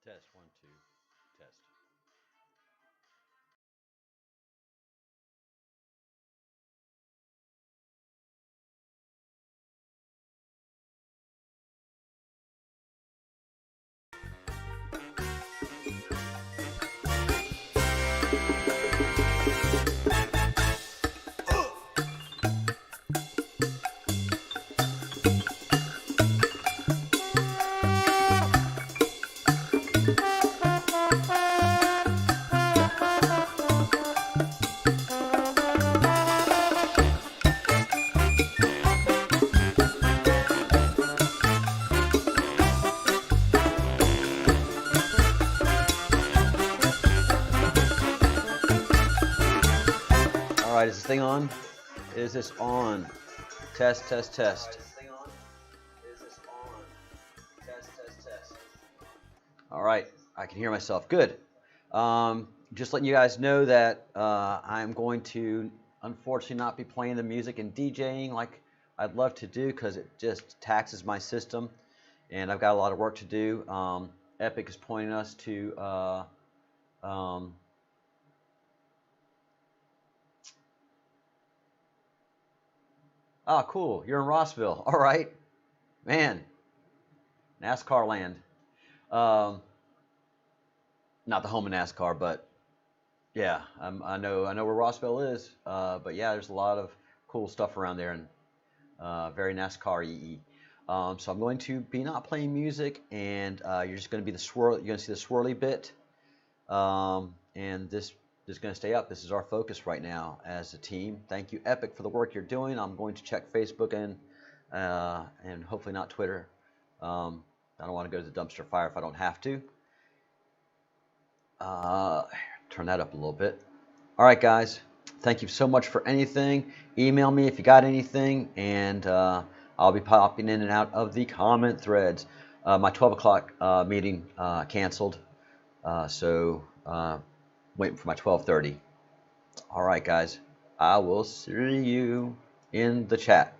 Test 1, 2, test. All right, is this thing on? Is this on? Test, test, test. All right, I can hear myself. Good. Just letting you guys know that I'm going to unfortunately not be playing the music and DJing like I'd love to do because it just taxes my system, and I've got a lot of work to do. Epic is pointing us to oh, cool. You're in Rossville. All right. Man, NASCAR land. Not the home of NASCAR, but yeah, I know where Rossville is. But yeah, there's a lot of cool stuff around there, and very NASCAR-y. So I'm going to be not playing music, and you're just going to be the swirl. You're going to see the swirly bit, and this is going to stay up. This is our focus right now as a team. Thank you, Epic, for the work you're doing. I'm going to check Facebook and hopefully not Twitter. I don't want to go to the dumpster fire if I don't have to. Turn that up a little bit. All right, guys. Thank you so much for anything. Email me if you got anything, and I'll be popping in and out of the comment threads. My 12 o'clock meeting canceled, so waiting for my 12:30. All right, guys. I will see you in the chat.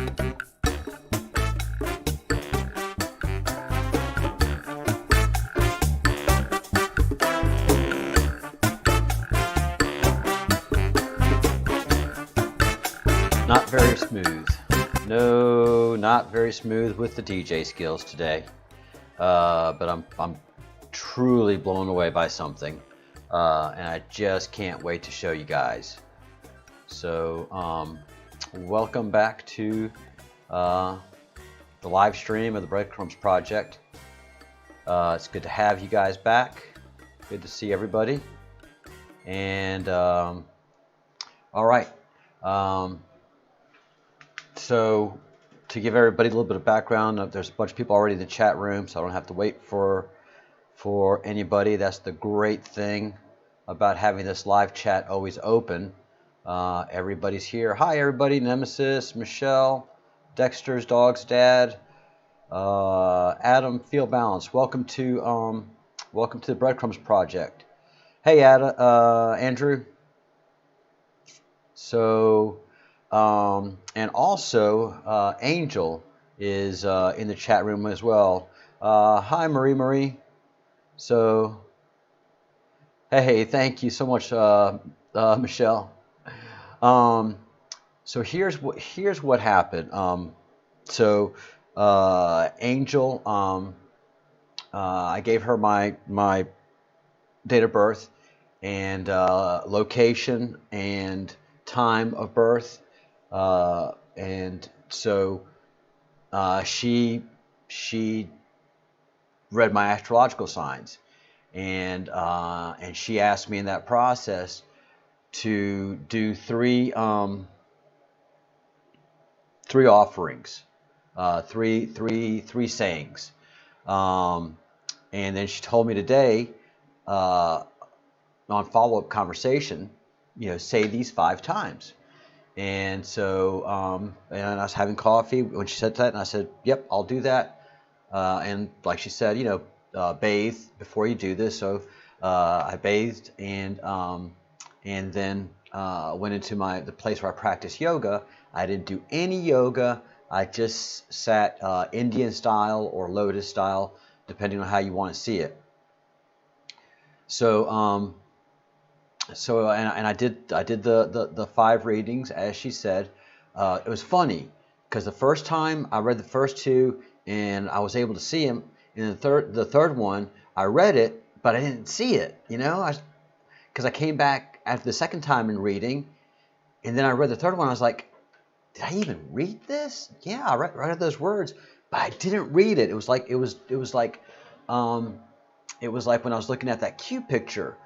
Not very smooth. No, not very smooth with the DJ skills today. But I'm truly blown away by something, and I just can't wait to show you guys. So, welcome back to the live stream of the Breadcrumbs project. It's good to have you guys back. Good to see everybody. And all right. So to give everybody a little bit of background, there's a bunch of people already in the chat room, so I don't have to wait for anybody. That's the great thing about having this live chat always open. Everybody's here. Hi, everybody. Nemesis, Michelle, Dexter's dog's dad, Adam, Feel Balanced. Welcome to the Breadcrumbs project. Hey, Andrew. So. And also, Angel is in the chat room as well. Hi, Marie. So, hey, thank you so much, Michelle. So here's what happened. Angel, I gave her my date of birth and location and time of birth. And so she read my astrological signs, and she asked me in that process to do three offerings, three sayings, and then she told me today on follow-up conversation, say these 5 times. And so, and I was having coffee when she said that, and I said, "Yep, I'll do that." And like she said, bathe before you do this. So I bathed and then went into the place where I practice yoga. I didn't do any yoga. I just sat Indian style or lotus style, depending on how you want to see it. So. And I did the 5 readings as she said. It was funny because the first time I read the first 2 and I was able to see him, and the third one I read it but I didn't see it, because I came back after the second time in reading, and then I read the third one. I was like, did I even read this? Yeah, I read those words, but I didn't read it. It was like when I was looking at that cue picture.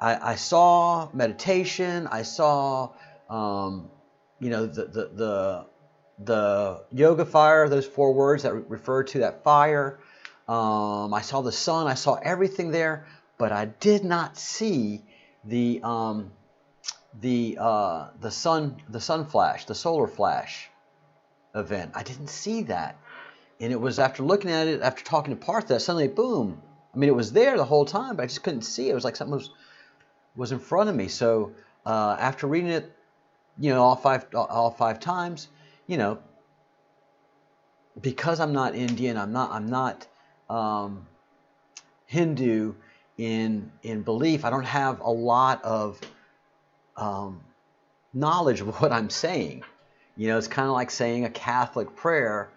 I saw meditation. I saw, the yoga fire. Those 4 words that refer to that fire. I saw the sun. I saw everything there, but I did not see the sun flash, the solar flash event. I didn't see that, and it was after looking at it, after talking to Partha, suddenly, boom. I mean, it was there the whole time, but I just couldn't see it. It was like something was in front of me. So after reading it, all five times, because I'm not Indian, I'm not Hindu in belief. I don't have a lot of knowledge of what I'm saying. It's kind of like saying a Catholic prayer.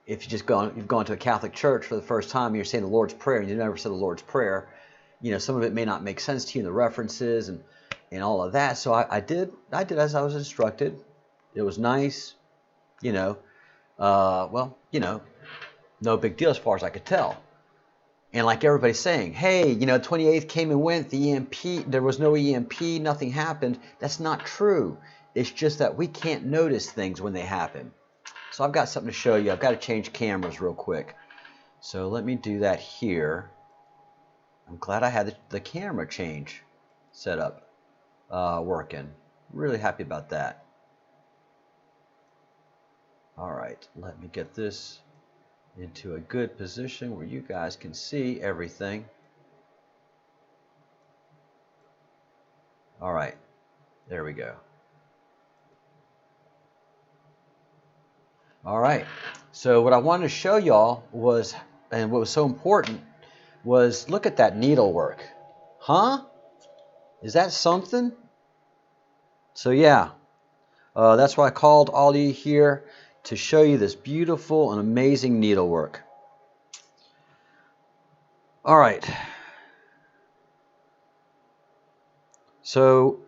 If you've gone to a Catholic church for the first time, and you're saying the Lord's Prayer, and you've never said the Lord's Prayer. Some of it may not make sense to you in the references and all of that. So I did as I was instructed. It was nice, no big deal as far as I could tell. And like everybody's saying, hey, 28th came and went, the EMP, there was no EMP, nothing happened. That's not true. It's just that we can't notice things when they happen. So I've got something to show you. I've got to change cameras real quick. So let me do that here. I'm glad I had the camera change set up working. Really happy about that. All right, let me get this into a good position where you guys can see everything. All right, there we go. All right. So what I wanted to show y'all was, and what was so important, was look at that needlework. Huh? Is that something? So yeah, that's why I called all of you here to show you this beautiful and amazing needlework. All right. So,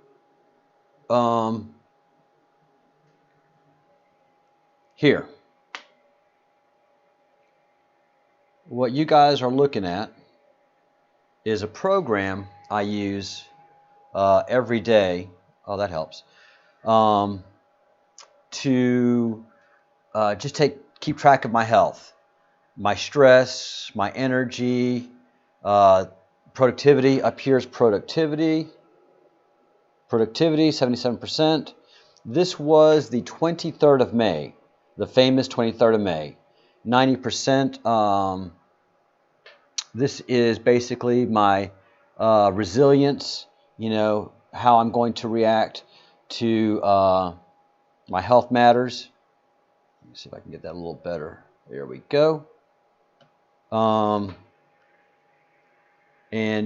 here. What you guys are looking at is a program I use every day. Oh, that helps. To just keep track of my health, my stress, my energy, productivity. Up here is productivity. Productivity, 77%. This was the 23rd of May, the famous 23rd of May. 90%. This is basically my resilience, you know, how I'm going to react to my health matters. Let me see if I can get that a little better. There we go. And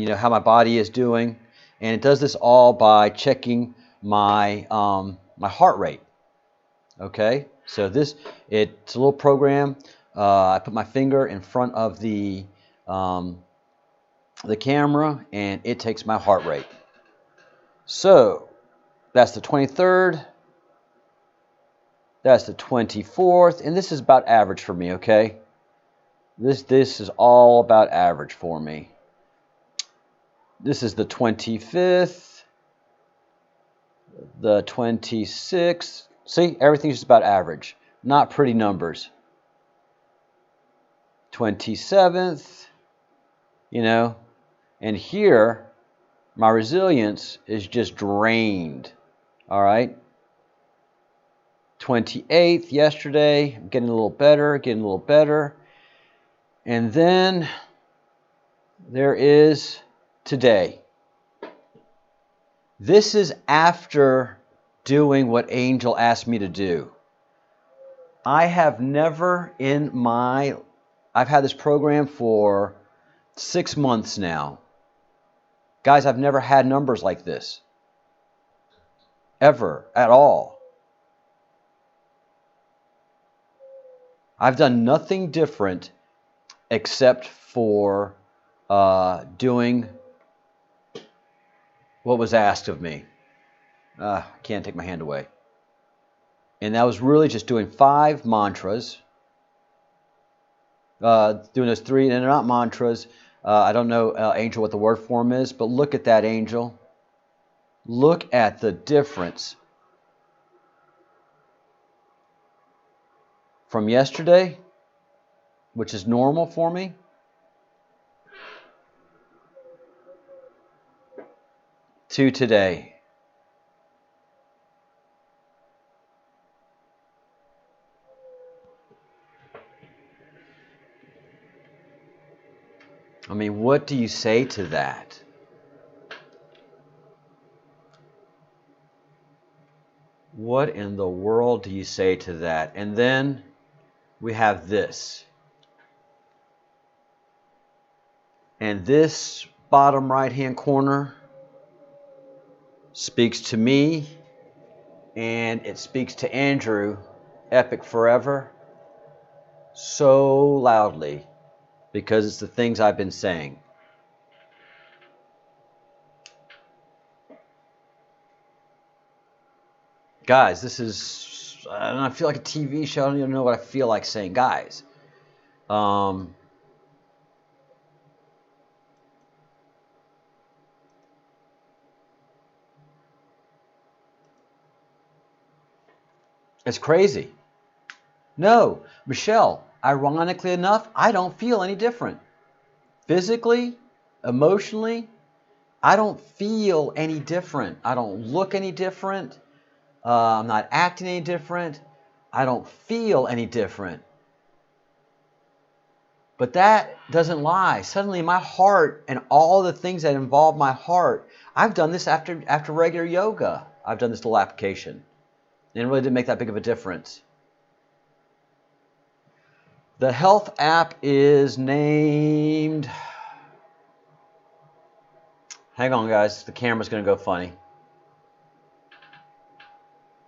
you know how my body is doing, and it does this all by checking my my heart rate. Okay, so it's a little program. I put my finger in front of the camera, and it takes my heart rate. So that's the 23rd. That's the 24th, and this is about average for me. Okay, this is all about average for me. This is the 25th, the 26th. See, everything's just about average. Not pretty numbers. 27th, you know, and here my resilience is just drained. All right. 28th yesterday, I'm getting a little better. And then there is today. This is after doing what Angel asked me to do. I have never I've had this program for 6 months now. Guys, I've never had numbers like this. Ever, at all. I've done nothing different except for doing what was asked of me. I can't take my hand away. And that was really just doing 5 mantras. Doing those 3, and they're not mantras. I don't know, Angel, what the word form is, but look at that, Angel. Look at the difference from yesterday, which is normal for me, to today. I mean, what do you say to that? What in the world do you say to that? And then we have this. And this bottom right-hand corner speaks to me, and it speaks to Andrew, Epic Forever, so loudly, because it's the things I've been saying. Guys, this is, I don't know, I feel like a TV show. I don't even know what I feel like saying. Guys, it's crazy. No, Michelle, ironically enough, I don't feel any different. Physically, emotionally, I don't feel any different. I don't look any different. I'm not acting any different. I don't feel any different. But that doesn't lie. Suddenly my heart and all the things that involve my heart, I've done this after regular yoga. I've done this little application. And it really didn't make that big of a difference. The health app is named... Hang on, guys. The camera's going to go funny.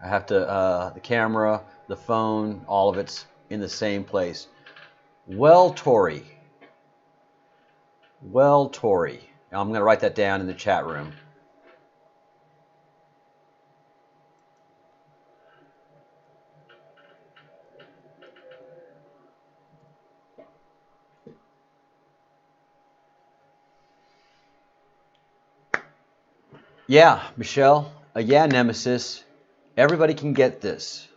I have to... the camera, the phone, all of it's in the same place. Well, Tori. Well, Tori. I'm going to write that down in the chat room. Yeah, Michelle. Yeah, Nemesis. Everybody can get this.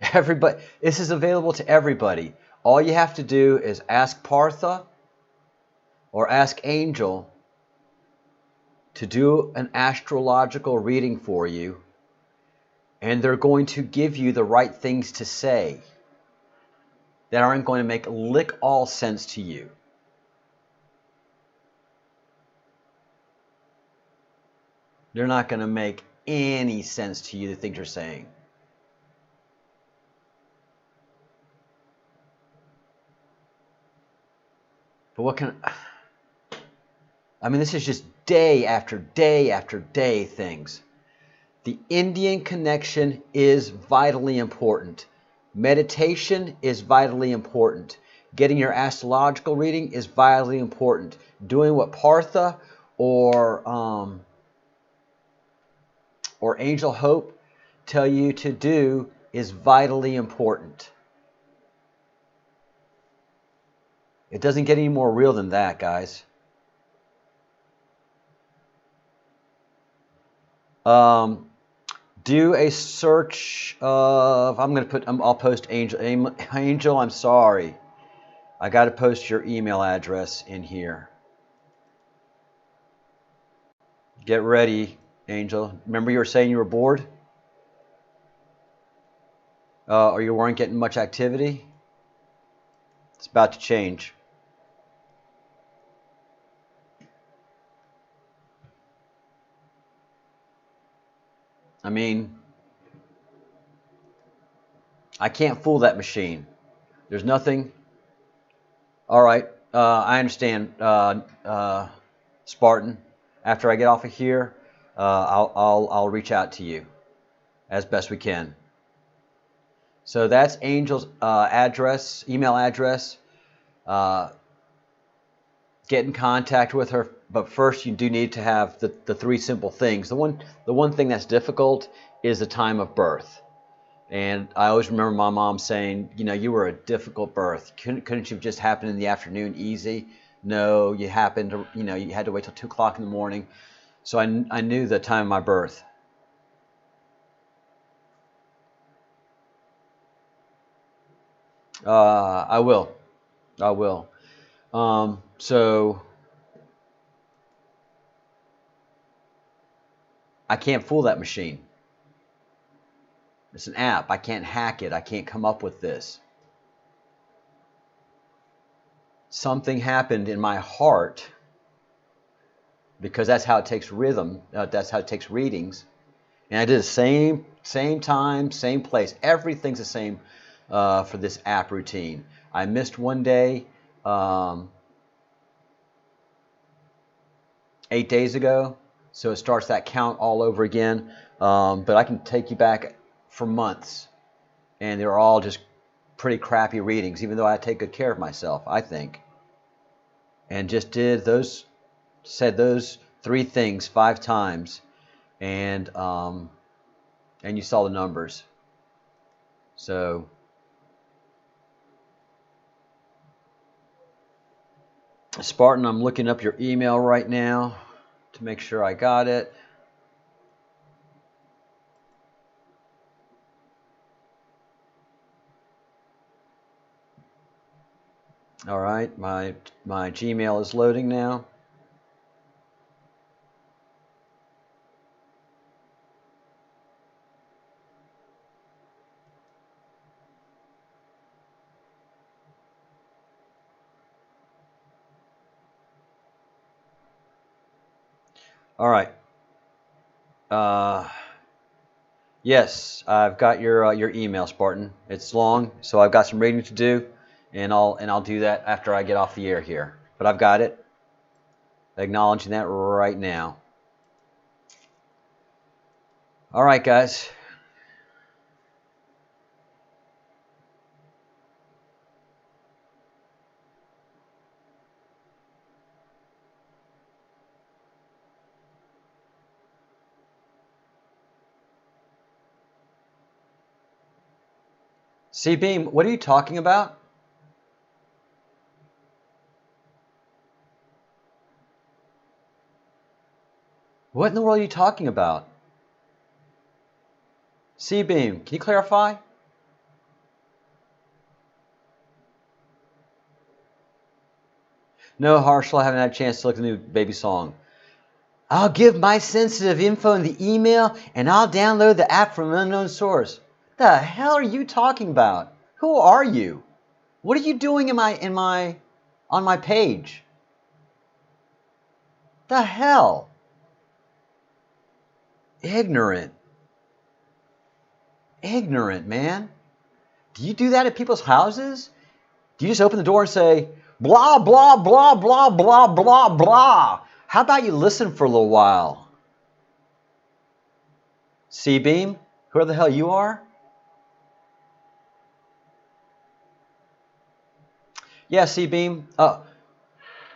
Everybody. This is available to everybody. All you have to do is ask Partha or ask Angel to do an astrological reading for you, and they're going to give you the right things to say that aren't going to make lick all sense to you. They're not going to make any sense to you, the things you're saying. But what can... I mean, this is just day after day after day things. The Indian connection is vitally important. Meditation is vitally important. Getting your astrological reading is vitally important. Doing what Partha or Angel Hope tell you to do is vitally important. It doesn't get any more real than that, guys. Do a search of... I'm going to put... I'll post Angel. Angel, I'm sorry. I got to post your email address in here. Get ready, Angel. Remember you were saying you were bored? Or you weren't getting much activity? It's about to change. I mean, I can't fool that machine. There's nothing. All right, I understand, Spartan. After I get off of here, I'll reach out to you as best we can. So that's Angel's address, email address. Get in contact with her, but first you do need to have the three simple things. The one thing that's difficult is the time of birth. And I always remember my mom saying, you know, you were a difficult birth. Couldn't you have just happened in the afternoon easy? No, you happened to, you know, you had to wait till 2 o'clock in the morning. So I knew the time of my birth. I will. So I can't fool that machine. It's an app. I can't hack it. I can't come up with this. Something happened in my heart, because that's how it takes rhythm. That's how it takes readings. And I did the same time, same place. Everything's the same for this app routine. I missed one day 8 days ago, so it starts that count all over again. But I can take you back for months, and they're all just pretty crappy readings, even though I take good care of myself, I think. And just said those 3 things 5 times, and you saw the numbers. So Spartan, I'm looking up your email right now to make sure I got it. All right, my Gmail is loading now. All right. Yes, I've got your email, Spartan. It's long, so I've got some reading to do. and I'll do that after I get off the air here. But I've got it. Acknowledging that right now. All right, guys. C-Beam, what are you talking about? What in the world are you talking about? C-Beam, can you clarify? No, Harshal, I haven't had a chance to look at the new baby song. I'll give my sensitive info in the email, and I'll download the app from an unknown source. The hell are you talking about? Who are you? What are you doing on my page? The hell? Ignorant. Ignorant, man. Do you do that at people's houses? Do you just open the door and say, blah, blah, blah, blah, blah, blah, blah? How about you listen for a little while? C-Beam, who the hell you are? Yeah, C-Beam.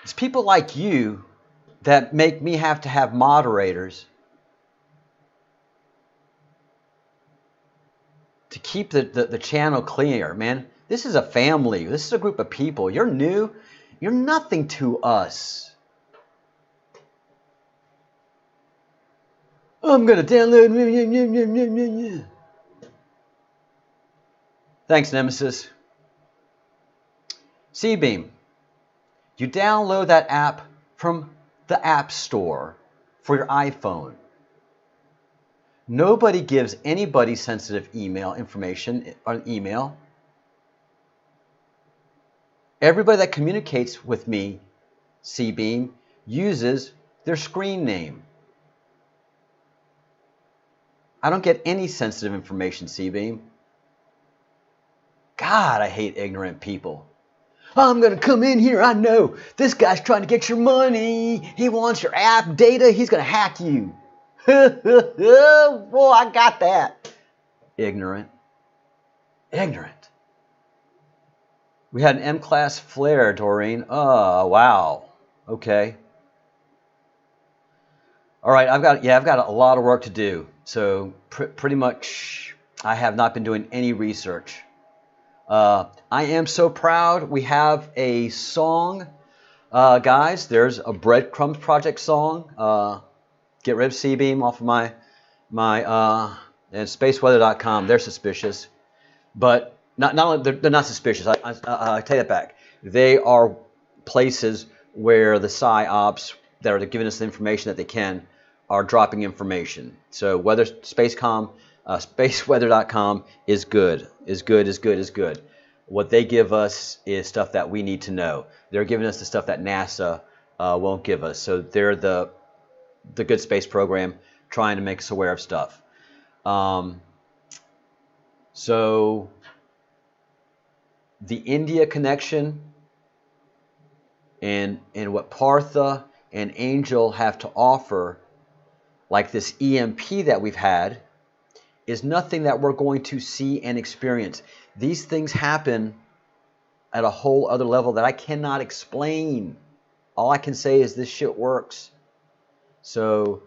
It's people like you that make me have to have moderators to keep the channel clear, man. This is a family. This is a group of people. You're new. You're nothing to us. I'm going to download. Thanks, Nemesis. C-Beam, you download that app from the App Store for your iPhone. Nobody gives anybody sensitive email information on email. Everybody that communicates with me, C-Beam, uses their screen name. I don't get any sensitive information, C-Beam. God, I hate ignorant people. I'm going to come in here. I know this guy's trying to get your money. He wants your app data. He's going to hack you. Boy, I got that. Ignorant. Ignorant. We had an M-class flare, Doreen. Oh, wow. Okay. All right, I've got a lot of work to do. So pretty much I have not been doing any research. I am so proud we have a song, guys. There's a Breadcrumbs project song. Get rid of C-Beam off of my and spaceweather.com. They're suspicious, but not only they're not suspicious. I take that back. They are places where the PsyOps that are giving us the information that they can are dropping information. So whether spaceweather.com is good. What they give us is stuff that we need to know. They're giving us the stuff that NASA won't give us. So they're the good space program trying to make us aware of stuff. So the India connection and what Partha and Angel have to offer, like this EMP that we've had, is nothing that we're going to see and experience. These things happen at a whole other level that I cannot explain. All I can say is this shit works. So,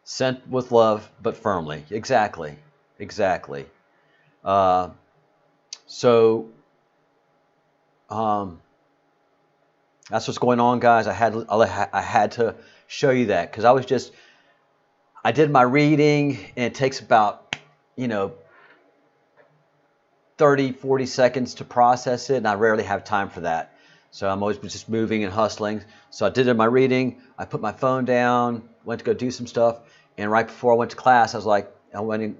sent with love, but firmly. Exactly. So, that's what's going on, guys. I had to show you that because I did my reading, and it takes about 30-40 seconds to process it, and I rarely have time for that. So I'm always just moving and hustling. So I did my reading. I put my phone down, went to go do some stuff, and right before I went to class, I was like, I went in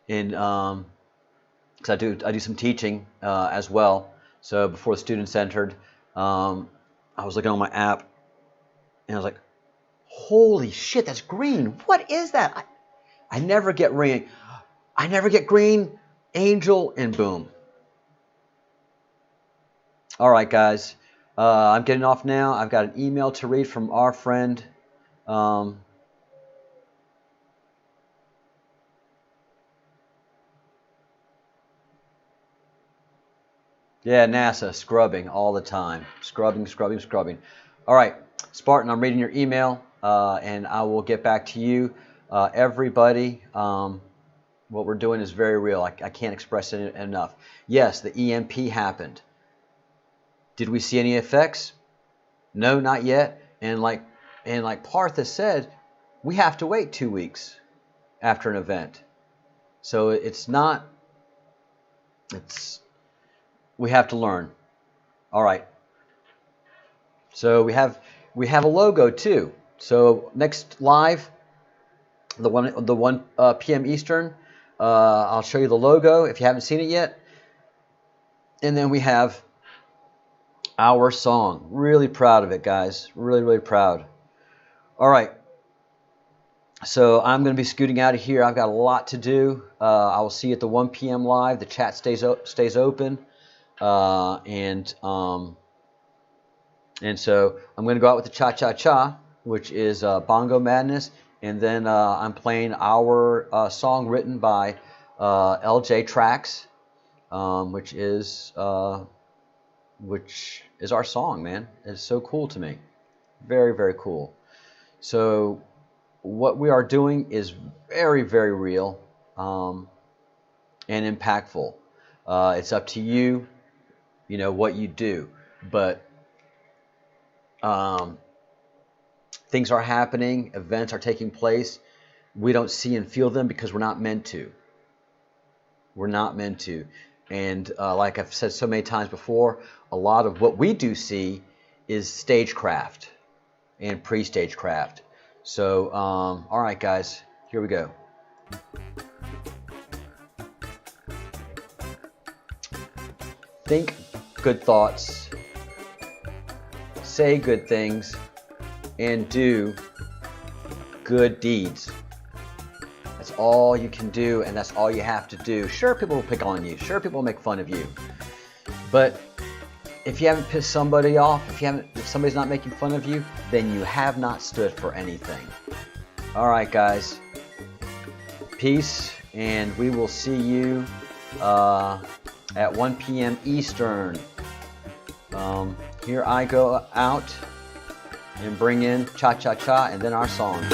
because I do some teaching as well. So before the students entered, I was looking on my app, and I was like, Holy shit, that's green. What is that? I never get ring. I never get green, angel, and boom. All right, guys. I'm getting off now. I've got an email to read from our friend. Yeah, NASA, scrubbing all the time. Scrubbing, scrubbing, scrubbing. All right, Spartan, I'm reading your email, and I will get back to you. Everybody, what we're doing is very real. I can't express it enough. Yes, the EMP happened. Did we see any effects? No, not yet. And like Partha said, we have to wait 2 weeks after an event. So we have to learn. All right. So we have a logo too. So next live, the 1 p.m. Eastern, I'll show you the logo if you haven't seen it yet. And then we have our song. Really proud of it, guys. Really, really proud. All right. So I'm going to be scooting out of here. I've got a lot to do. I will see you at the 1 p.m. live. The chat stays open. And so I'm going to go out with the cha-cha-cha, which is Bongo Madness. And then I'm playing our song written by LJ Tracks, which is our song, man. It's so cool to me. Very, very cool. So what we are doing is very, very real and impactful. It's up to you, what you do. But things are happening. Events are taking place. We don't see and feel them because we're not meant to. We're not meant to. And like I've said so many times before, a lot of what we do see is stagecraft and pre-stagecraft. So, all right, guys, here we go. Think good thoughts, say good things, and do good deeds. That's all you can do, and that's all you have to do. Sure, people will pick on you. Sure, people will make fun of you. But if you haven't pissed somebody off, if somebody's not making fun of you, then you have not stood for anything. All right, guys. Peace, and we will see you at 1 p.m. Eastern. Here I go out and bring in cha-cha-cha and then our song.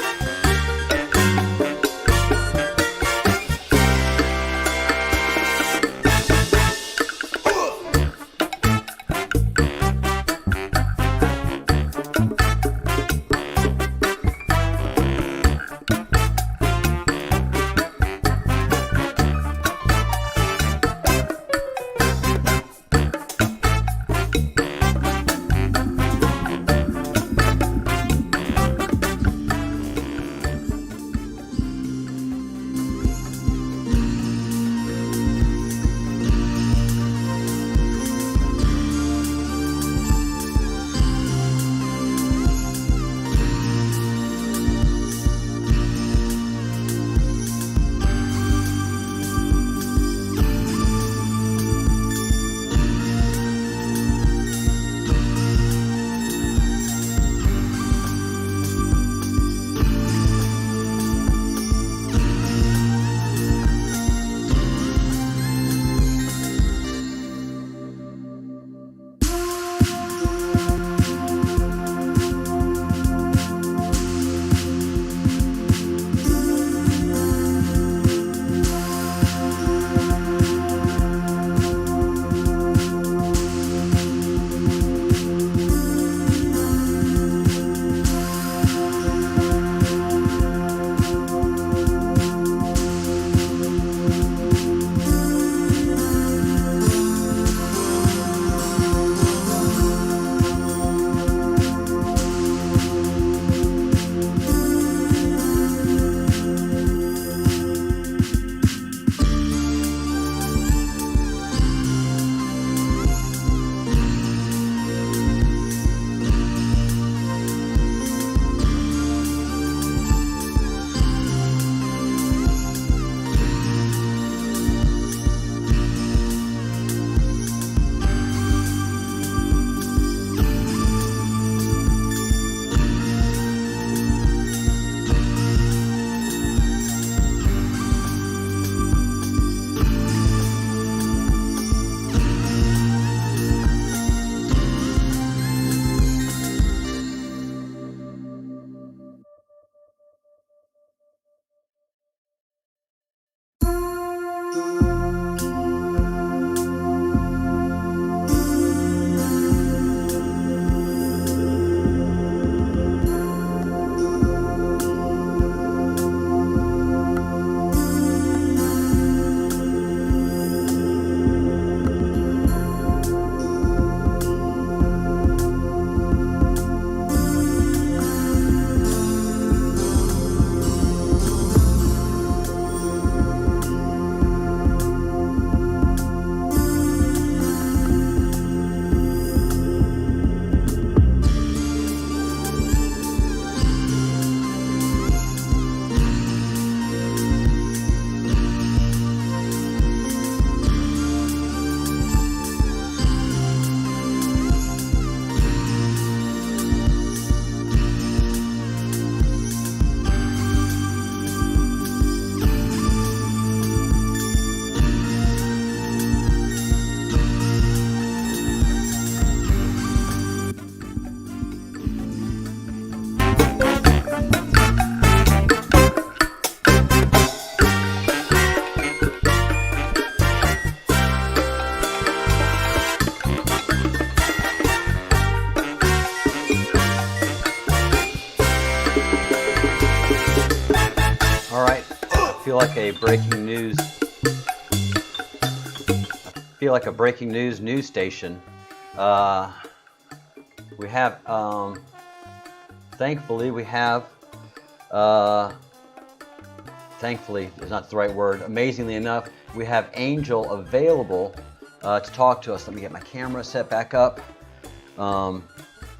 feel like a breaking news. I feel like a breaking news station. We have, thankfully, we have. Thankfully is not the right word. Amazingly enough, we have Angel available to talk to us. Let me get my camera set back up.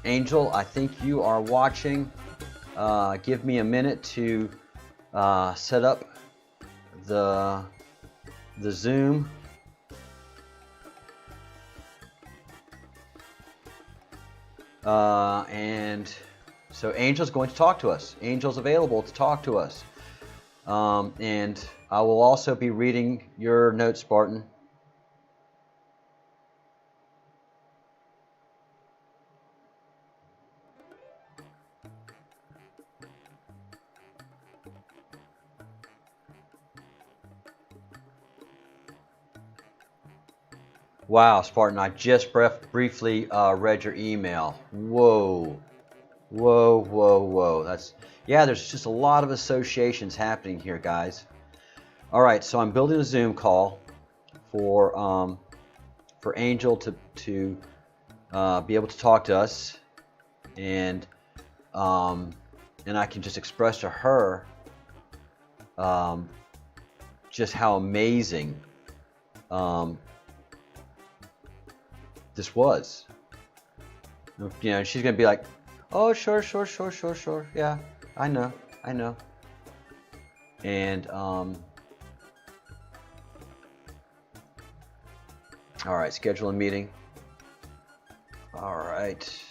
Angel, I think you are watching. Give me a minute to set up the Zoom. And so Angel's going to talk to us. Angel's available to talk to us. And I will also be reading your notes, Spartan. Wow, Spartan, I just briefly read your email. Whoa. Whoa, whoa, whoa. There's just a lot of associations happening here, guys. All right, so I'm building a Zoom call for Angel to be able to talk to us, and I can just express to her just how amazing this was. You know, she's gonna be like, "Oh, sure. Yeah, I know. And all right, schedule a meeting. All right.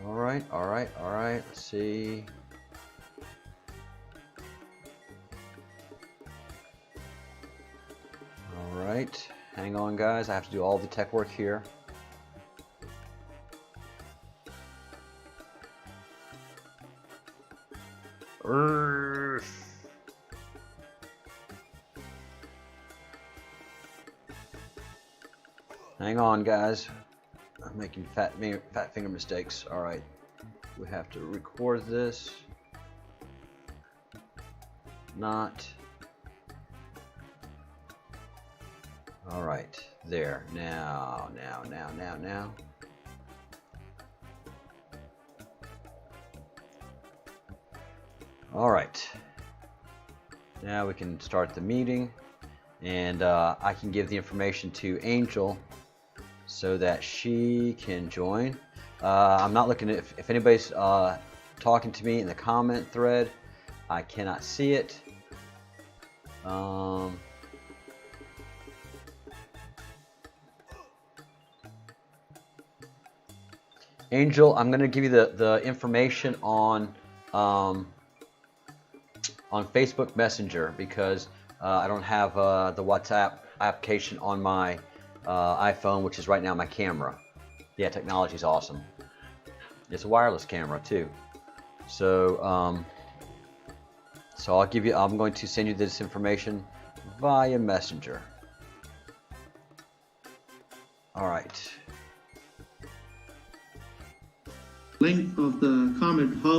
All right. Let's see. All right. Hang on, guys. I have to do all the tech work here. Hang on, guys. I'm making fat finger mistakes. All right. We have to record this. Not. All right. There. Now. All right. Now we can start the meeting, and I can give the information to Angel so that she can join. I'm not looking at if anybody's talking to me in the comment thread. I cannot see it. Angel, I'm going to give you the information on Facebook Messenger because I don't have the WhatsApp application on my iPhone, which is right now my camera. Yeah, technology's awesome. It's a wireless camera too. So I'm going to send you this information via Messenger. All right. Length of the comment, how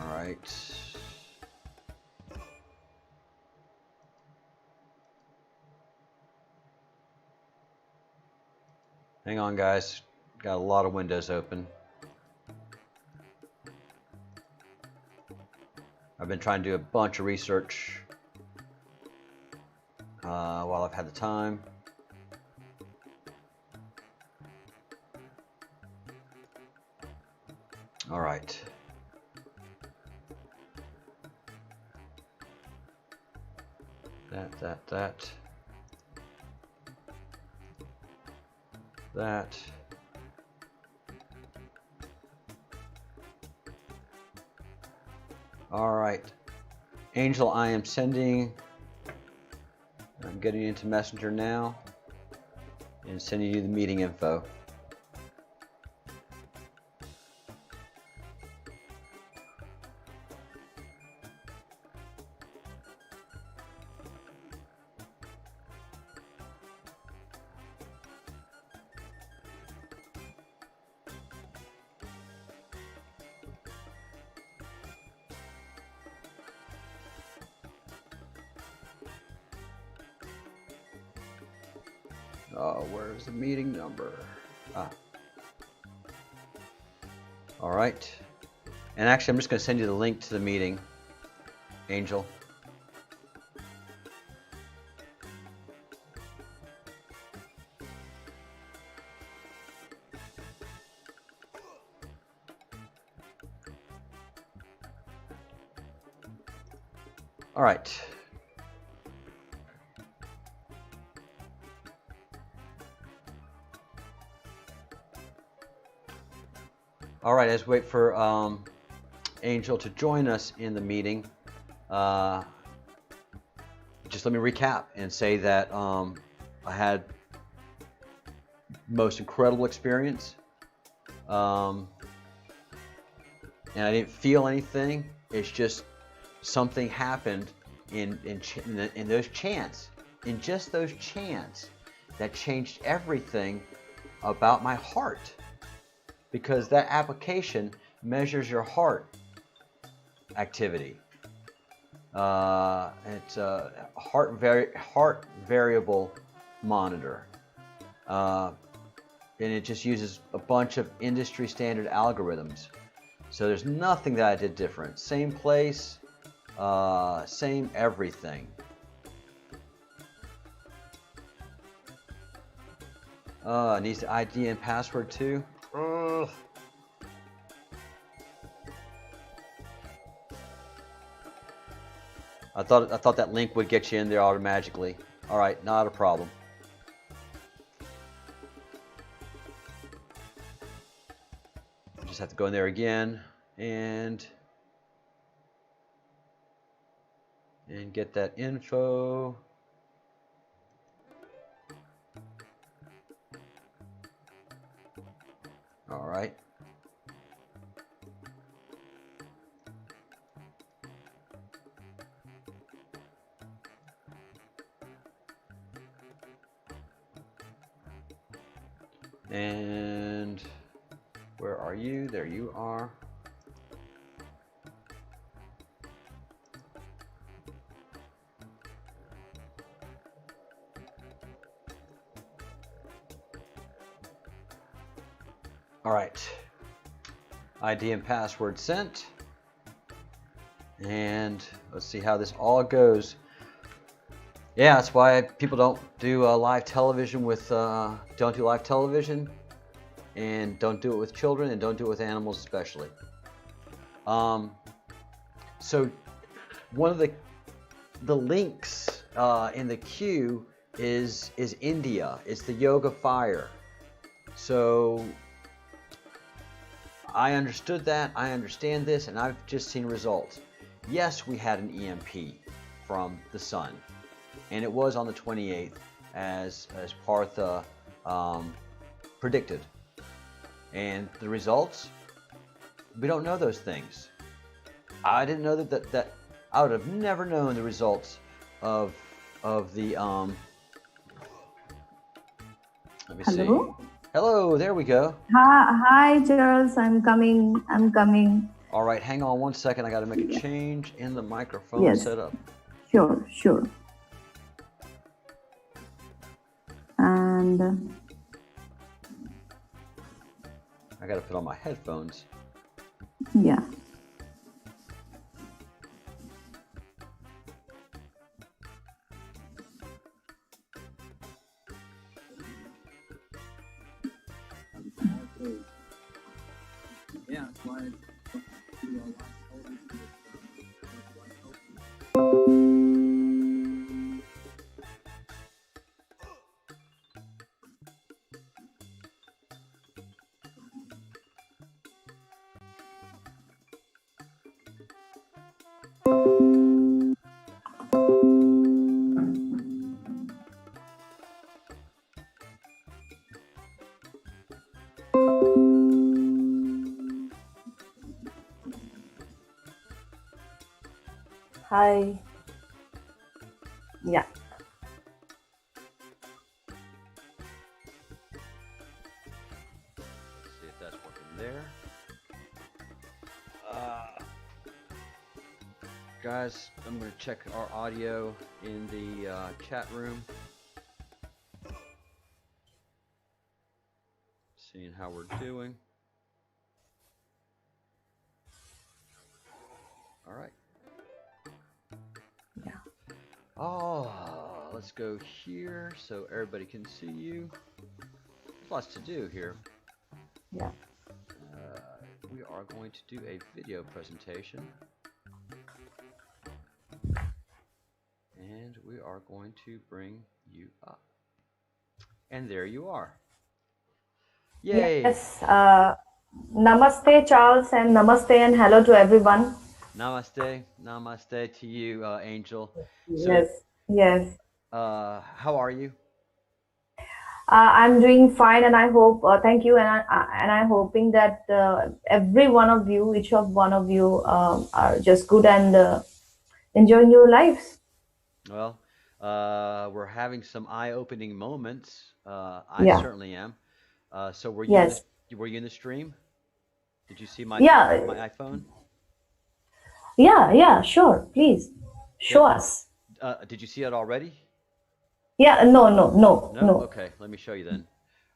all right. Hang on, guys. Got a lot of windows open. I've been trying to do a bunch of research while I've had the time. All right. That. All right. Angel, I'm getting into Messenger now and sending you the meeting info. Where's the meeting number? Ah. All right. And actually, I'm just going to send you the link to the meeting, Angel. All right. All right, as we wait for Angel to join us in the meeting, just let me recap and say that I had most incredible experience, and I didn't feel anything. It's just something happened in those chants, in just those chants, that changed everything about my heart, because that application measures your heart activity. It's a heart variable monitor, and it just uses a bunch of industry standard algorithms. So there's nothing that I did different. Same place, same everything. It needs the ID and password too. Ugh. I thought that link would get you in there automatically. All right, not a problem. Just have to go in there again and get that info. All right. And where are you? There you are. All right. ID and password sent. And let's see how this all goes. Yeah, that's why people don't do live television with don't do live television, and don't do it with children, and don't do it with animals especially. So one of the links in the queue is India. It's the yoga fire. So I understood that. I understand this, and I've just seen results. Yes, we had an EMP from the sun, and it was on the 28th, as Partha predicted. And the results, we don't know those things. I didn't know that I would have never known the results of the let me Hello? see. Hello, there we go. Hi, Charles. I'm coming. All right, hang on one second. I got to make a change in the microphone Yes. setup. Sure. And I got to put on my headphones. yeah. Yeah, that's why. Hi. Yeah. Let's see if that's working there. Guys, I'm going to check our audio in the chat room. Seeing how we're doing. All right. Yeah. Oh, let's go here so everybody can see you. There's lots to do here. Yeah. We are going to do a video presentation. And we are going to bring you up. And there you are. Yay! Yes. Namaste, Charles, and namaste and hello to everyone. Namaste. Namaste to you, Angel. Yes. Yes. How are you? I'm doing fine, and I hope. Thank you, and I'm hoping that every one of you, each of one of you, are just good and enjoying your lives. Well, we're having some eye-opening moments. I Yeah. certainly am. So were Yes. you in the stream? Did you see my Yeah. iPhone? Yeah. Yeah. Sure. Please show Yep. us. Did you see it already? Yeah. No. No. No. No? No. Okay, let me show you then.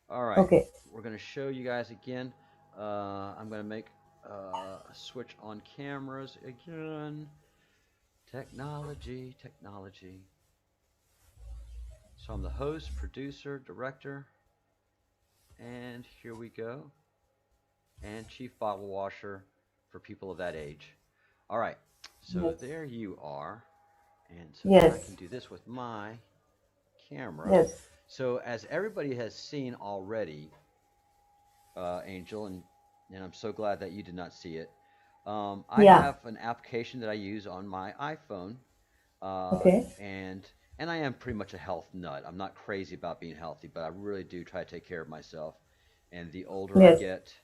All right. Okay. We're going to show you guys again. I'm going to make a switch on cameras again. Technology. So I'm the host, producer, director, and here we go. And chief bottle washer for people of that age. All right, so Yes. there you are. And so Yes. I can do this with my camera. Yes. So as everybody has seen already, Angel, and I'm so glad that you did not see it. I Yeah. have an application that I use on my iPhone, Okay. and I am pretty much a health nut. I'm not crazy about being healthy, but I really do try to take care of myself. And the older I Yes. get,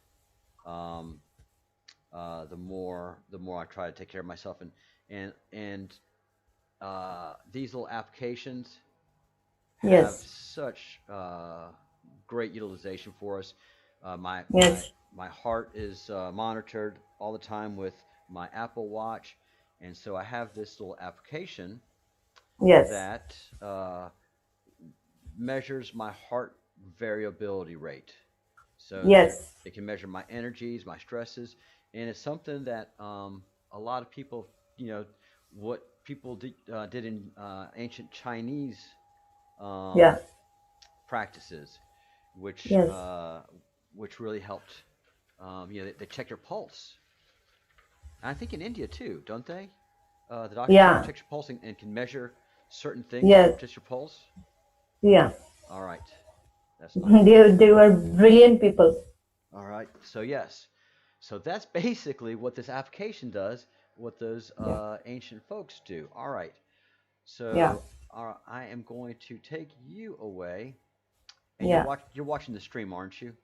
the more I try to take care of myself. And these little applications have Yes. such great utilization for us. My Yes. heart is monitored all the time with my Apple Watch, and so I have this little application Yes. that measures my heart variability rate. So Yes. it can measure my energies, my stresses, and it's something that a lot of people, what people did in ancient Chinese Yeah. practices, which Yes. really helped. They check your pulse. And I think in India too, don't they? The doctor Yeah. checks your pulse and can measure certain things Yes. from just your pulse. Yeah. All right, that's nice. They were brilliant people. All right, so yes, so that's basically what this application does. What those Yeah. ancient folks do. All right, Yeah. so I am going to take you away, and Yeah. you're watching the stream, aren't you?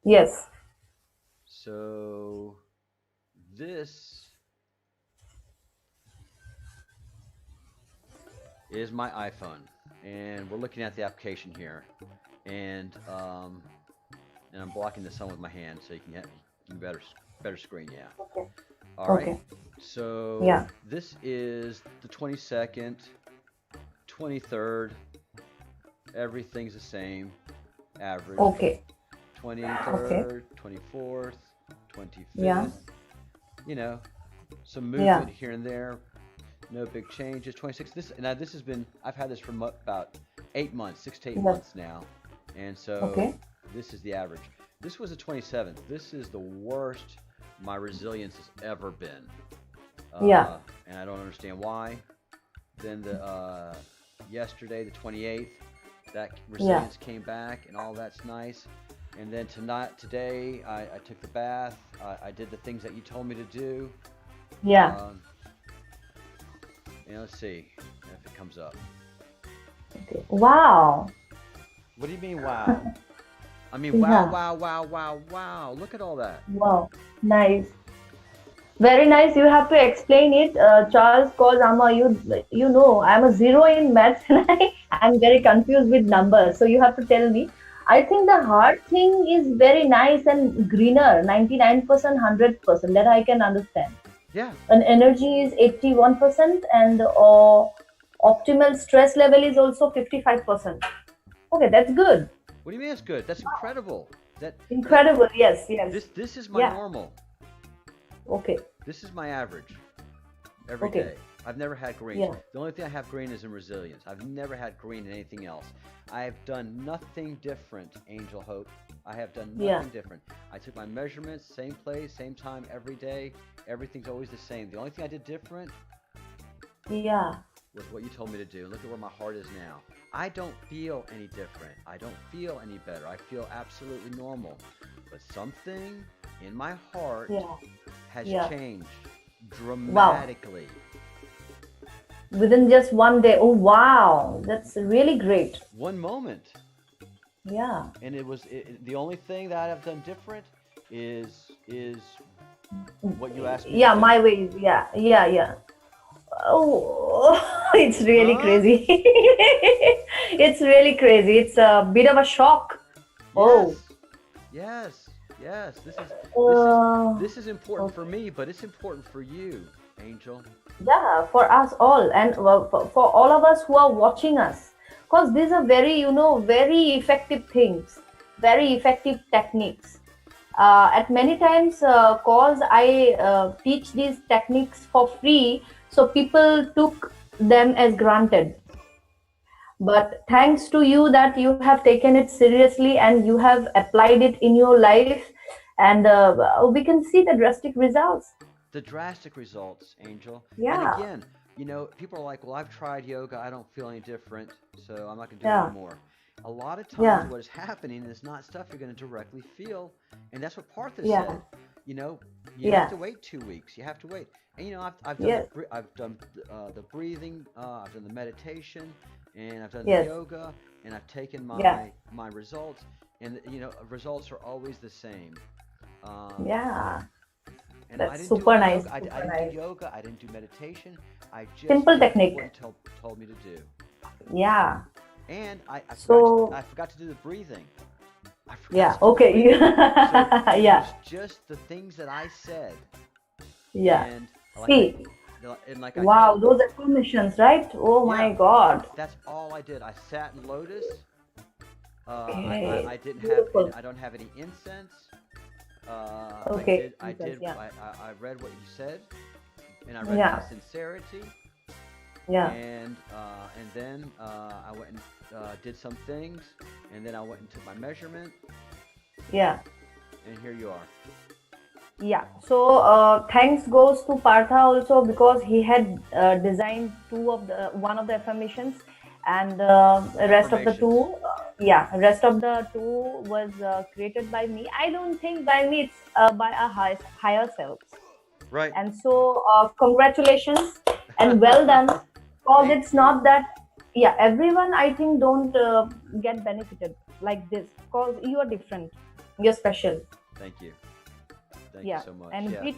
Yes. So this is my iPhone, and we're looking at the application here, and I'm blocking the sun with my hand so you can get better screen. Yeah. Okay. All right. Okay. So Yeah. this is the 22nd, 23rd. Everything's the same. Average. Okay. 23rd, 24th, 25th. Yeah. Some Yeah. movement here and there. No big changes. 26th. This has been. I've had this for about 8 months, 6 to 8 Yes. months now, and so Okay. this is the average. This was the 27th. This is the worst my resilience has ever been. Yeah. And I don't understand why. Then the yesterday, the 28th, that resilience came back, and all that's nice. And then today, I took the bath. I did the things that you told me to do. Yeah. And let's see if it comes up. Okay. Wow. What do you mean, wow? I mean, wow, Yeah. wow, wow, wow, wow. Look at all that. Wow. Nice. Very nice. You have to explain it, Charles, because I'm a zero in maths and I'm very confused with numbers. So you have to tell me. I think the heart thing is very nice and greener, 99%, 100%. That I can understand. Yeah. And energy is 81% and optimal stress level is also 55%. Okay, that's good. What do you mean it's good? That's incredible. That Incredible. Yes, yes. this is my Yeah. normal. Okay. This is my average every Okay. day. I've never had greens. Yeah. The only thing I have green is in resilience. I've never had green in anything else. I have done nothing different, Angel Hope. I have done Yeah. nothing different. I took my measurements, same place, same time every day. Everything's always the same. The only thing I did different Yeah. was what you told me to do. Look at where my heart is now. I don't feel any different. I don't feel any better. I feel absolutely normal. But something in my heart Yeah. has Yeah. changed dramatically. Within just one day. Oh, wow. That's really great. One moment. Yeah. And the only thing that I've done different is what you asked me Yeah, to do. my ways. Yeah. Yeah. Yeah. Oh, it's really Huh? crazy. It's really crazy. It's a bit of a shock. Oh. Yes. Uh, This is important for me, but it's important for you, Angel. yeah, for us all, and for all of us who are watching us, because these are very, very effective things, very effective techniques. At many times, cause I teach these techniques for free, so people took them as granted. But thanks to you that you have taken it seriously and you have applied it in your life, and we can see the drastic results. The drastic results, Angel. And Yeah, again, people are like, well, I've tried yoga. I don't feel any different, so I'm not going to do it yeah, anymore. A lot of times, yeah, what is happening is not stuff you're going to directly feel. And that's what Partha yeah, said. You know, you have yeah, to wait 2 weeks. You have to wait. And I've done yes, I've done the breathing. I've done the meditation, and I've done the yes, yoga, and I've taken yeah, my results, and results are always the same. Um, yeah. and I That's didn't do super any nice, yoga. I super didn't nice. do yoga. I didn't do meditation. I just Simple did technique. what he told me to do. Yeah. And So, I forgot to do the breathing. I forgot yeah, to do the okay. breathing. So it Yeah, was just the things that I said, yeah. and See, like I wow, told, those affirmations, right? Oh my yeah, God. that's all I did. I sat in lotus. Okay, I didn't have beautiful. I don't have any incense. Okay, I Jesus, did yeah, I read what you said, and I read it yeah, with sincerity, yeah, and then I went and did some things, and then I went and took my measurement, yeah. and here you are. Yeah, so thanks goes to Partha also, because he had designed one of the affirmations, and rest of the Affirmations, two, rest of the two was created by me. I don't think by me, it's by our higher selves. right? And so, congratulations and well done, because Thank it's you, not that, yeah, everyone I think don't get benefited like this, because you are different, you're special. thank you, thank you Yeah, so much. and Yeah,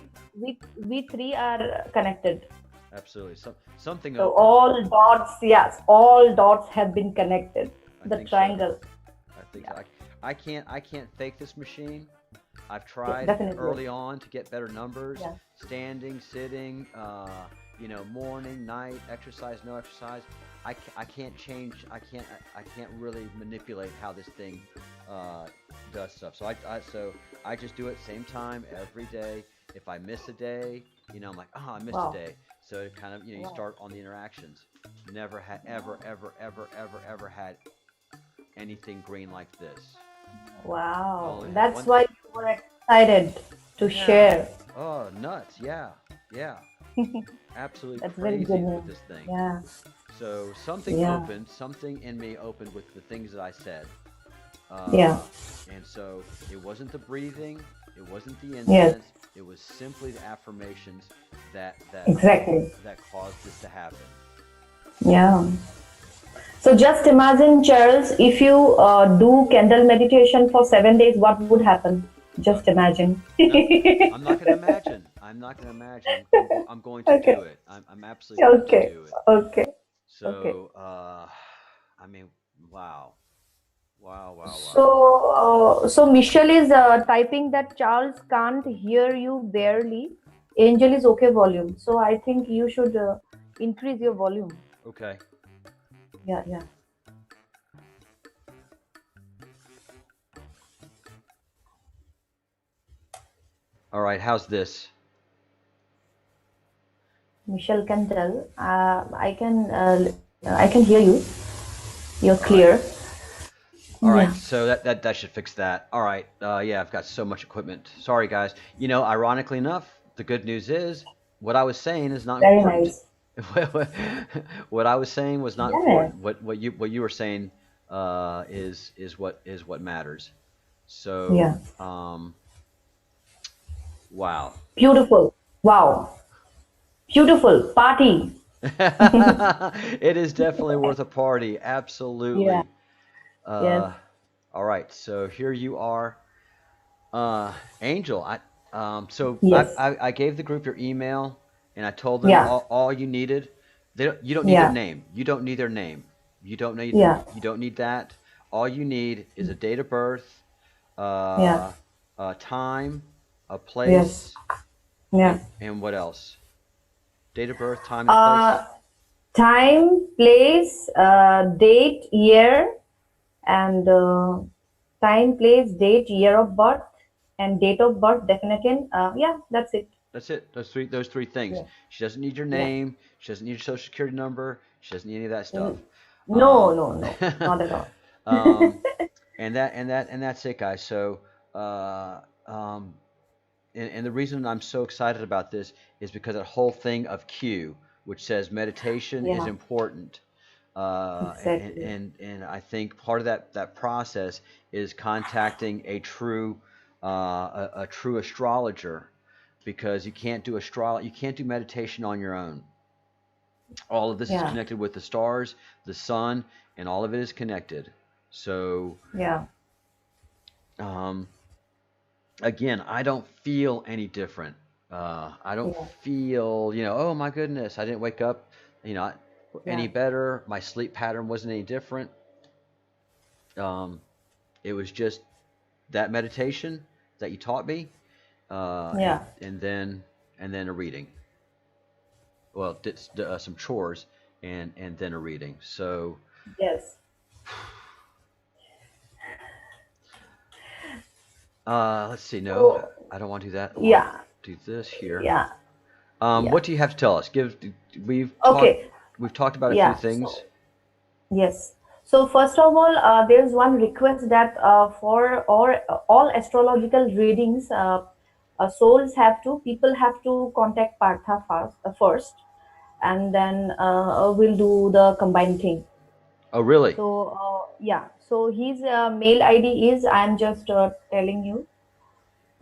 we three are connected. absolutely. Something So open. all dots, yes, all dots have been connected. I The think so. triangle. I think Yeah, so. I can't fake this machine. I've yeah, tried definitely. early on to get better numbers, Yeah, standing, sitting, morning, night, exercise, no exercise. I can't change. I can't really manipulate how this thing does stuff. So I just do it same time every day. If I miss a day, I'm like, oh, I missed a wow, day. So it kind of, you wow, start on the interactions. Never had ever had anything green like this. I wow. only had That's one. why you were excited to Yeah. share. Oh, nuts. Yeah. Absolutely That's very good crazy with news. this thing. Yeah, So yeah, something in me opened with the things that I said. yeah. Uh, and so it wasn't the breathing, it wasn't the Yes, incense, it was simply the affirmations exactly. that caused this to happen. Yeah. So just imagine, Charles, if you do candle meditation for 7 days, what would happen? Uh, Just imagine. no, I'm not going to imagine. I'm not going to imagine. I'm going to do Okay, it. I'm absolutely going to okay, do it. okay, okay. So, I mean, wow. Wow, wow, So, wow. so Michelle is typing that Charles can't hear you barely. Angel is okay volume. So I think you should increase your volume. Okay. Yeah. All right, how's this? Michelle can tell. I can hear you. You're All right. clear. All right, Yeah. so that should fix that. All right, yeah, I've got so much equipment. Sorry, guys. Ironically enough, the good news is what I was saying is not Very important. nice. What I was saying was not Yeah. important. What you were saying is what matters. So, Yeah. wow. Beautiful. Wow. Beautiful. Party. It is definitely worth a party. Yeah. Absolutely. Yes. Uh, all right, so here you are. Angel, Yes. I gave the group your email and I told them Yeah. all you needed. You don't need their Yeah. name. You don't need their name. Yeah. You don't need that. All you need is a date of birth, Yeah. uh, a time, a Yes. place, Yeah. and what else? Date of birth, time, and a place. Uh, time, place, date, year, and time, place, date, year of birth, and date of birth, definitely. Yeah, that's it. That's it. Those three things. Yeah. She doesn't need your Yeah. name. She doesn't need your social security number. She doesn't need any of that stuff. Mm, no, Um, no, no, not at all. um, and that's it, guys. So, uh, um, and the reason I'm so excited about this is because that whole thing of Q, which says meditation is Yeah, important, exactly. and I think part of that process is contacting a true astrologer, because you can't do meditation on your own. All of this is Yeah, connected with the stars, the sun, and all of it is connected. So, yeah, um, again, I don't feel any different. I don't yeah, feel, oh my goodness, I didn't wake up, you know, any yeah, better. My sleep pattern wasn't any different. Um, it was just that meditation that you taught me, uh, and yeah. and then and then a reading. Well, did some chores and then a reading. So, Yes. let's see. No, Oh, I don't want to do that. I want yeah, to do this here. yeah, yeah. What do you have to tell us? We've talked Okay. we've talked about a few Yeah. things. So yes. So first of all, there's one request that for all astrological readings, people have to contact Partha first, and then we'll do the combined thing. Oh, really? So yeah. So his mail ID is, I'm just telling you.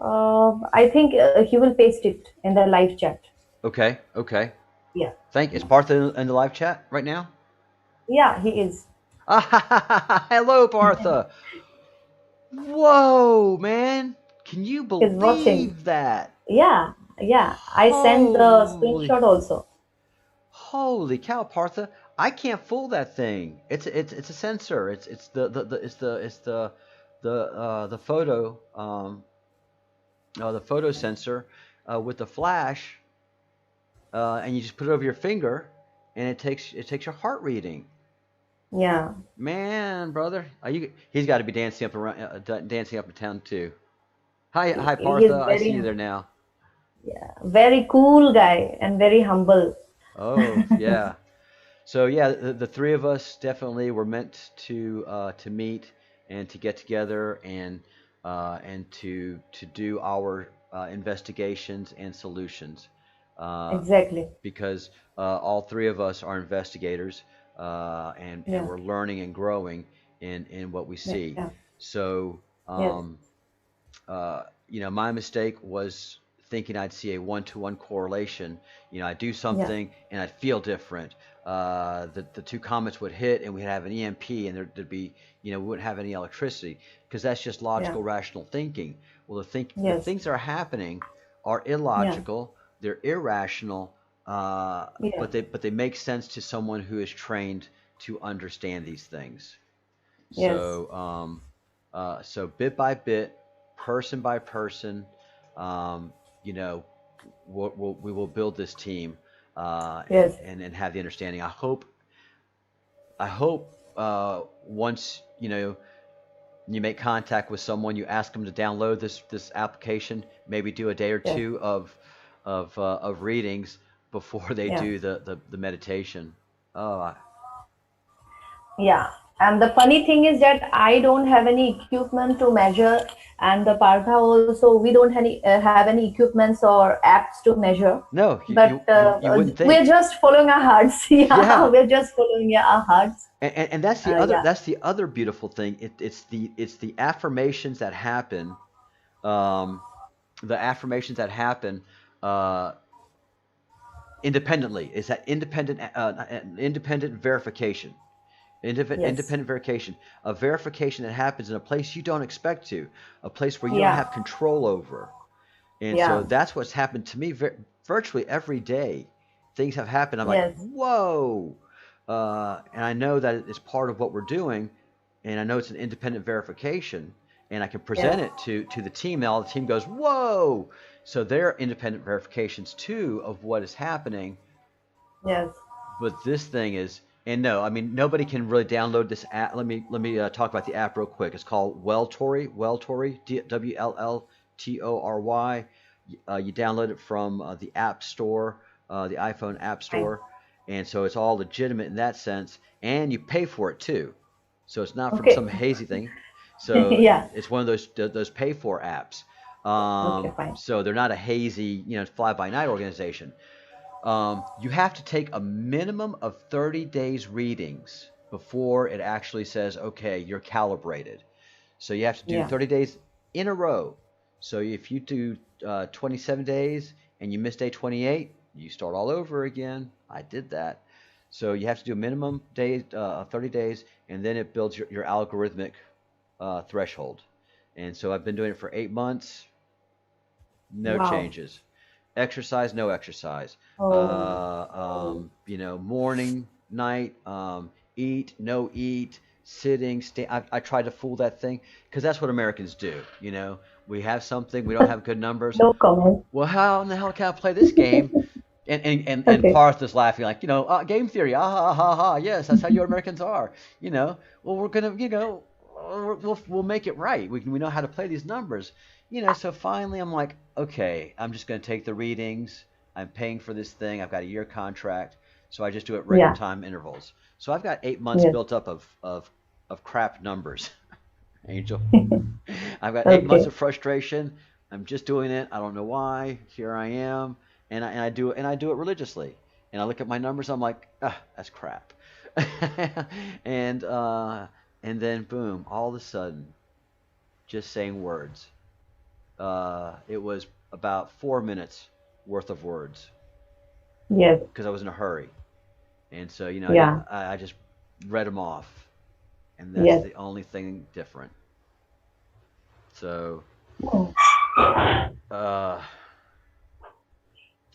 I think he will paste it in the live chat. Okay, okay. Yeah. Is Yeah. Partha in the live chat right now? Yeah. He is. Hello, Partha. Whoa, man. Can you He's watching. believe that? Yeah. Yeah. I sent the Holy, screenshot also. holy cow, Partha. I can't fool that thing. It's a sensor. It's the photo the photo sensor with the flash, and you just put it over your finger, and it takes your heart reading. Yeah. Man, brother, he's got to be dancing up around, dancing up in town too. Hi, He's Partha. I see you very, there now. yeah, very cool guy and very humble. Oh, yeah. So yeah, the three of us definitely were meant to meet and to get together and to do our investigations and solutions, uh, Exactly. because all three of us are investigators, and Yeah. we're learning and growing in what we Yeah. see. Yeah. So, Yes. my mistake was thinking I'd see a one-to-one correlation. I'd do Yeah. something and I'd feel different. The two comets would hit and we'd have an EMP, and there'd be, we wouldn't have any electricity, because that's just Yeah. logical, rational thinking. Well, the Yes. things that are happening are Yeah. illogical, they're irrational, Yeah. but they make sense to someone who is trained to understand these things. Yes. So bit by bit, person by person, um, you know, we will build this team, Yes. and have the understanding. I hope once You make contact with someone, you ask them to download this application, maybe do a day or Yes. two of readings before they Yeah. do the meditation. Oh, Yeah, and the funny thing is that I don't have any equipment to measure, and the Partha also we don't have any equipments or apps to measure. no, But you wouldn't we're think. just following our hearts. Yeah, Yeah, we're just following, yeah, our hearts. and Yeah. that's the other beautiful thing. It's the affirmations that happen. Um, the affirmations that happen uh, independently. Is that independent verification? Yes. Independent verification, a verification that happens in a place you don't expect to, a place where you don't Yeah. have control over. And so Yeah. that's what's happened to me virtually every day. Things have happened. I'm like, Yes. whoa. And I know that it's part of what we're doing. And I know it's an independent verification. And I can Yes. present it to the team. And all the team goes, whoa. So they're independent verifications too of what is happening. Yes. But this thing is, and no, I mean nobody can really download this app. Let me talk about the app real quick. It's called Welltory, Welltory. You download it from the App Store, the iPhone App Fine. Store, and so it's all legitimate in that sense. And you pay for it too, so it's not from some Okay. hazy thing. So Yeah. it's one of those pay for apps. Okay. Fine. So they're not a hazy, fly by night organization. You have to take a minimum of 30 days readings before it actually says, okay, you're calibrated. So you have to do Yeah. 30 days in a row. So if you do 27 days and you miss day 28, you start all over again. I did that. So you have to do a minimum day, 30 days, and then it builds your algorithmic threshold. And so I've been doing it for 8 months, no Wow. changes. Exercise, no exercise. Oh. Morning, night, eat, no eat, sitting, stay. I try to fool that thing because that's what Americans do. We have something, we don't have good numbers. No comment. Well, how in the hell can I play this game? And Okay. Parth is laughing like, game theory, ah ha ha ha. Yes, that's how you Americans are. Well, we're gonna, we'll make it right. We know how to play these numbers. So finally I'm like, okay, I'm just gonna take the readings. I'm paying for this thing. I've got a year contract, so I just do it regular Yeah. time intervals. So I've got 8 months Yes. built up of crap numbers, Angel. I've got 8 months Okay. of frustration. I'm just doing it. I don't know why. Here I am, and I do it religiously. And I look at my numbers. I'm like, that's crap. and uh, and then boom, all of a sudden, just saying words. It was about 4 minutes worth of words Yes. because I was in a hurry, and so Yeah. I just read them off, and that's Yes. the only thing different. So, Oh. uh,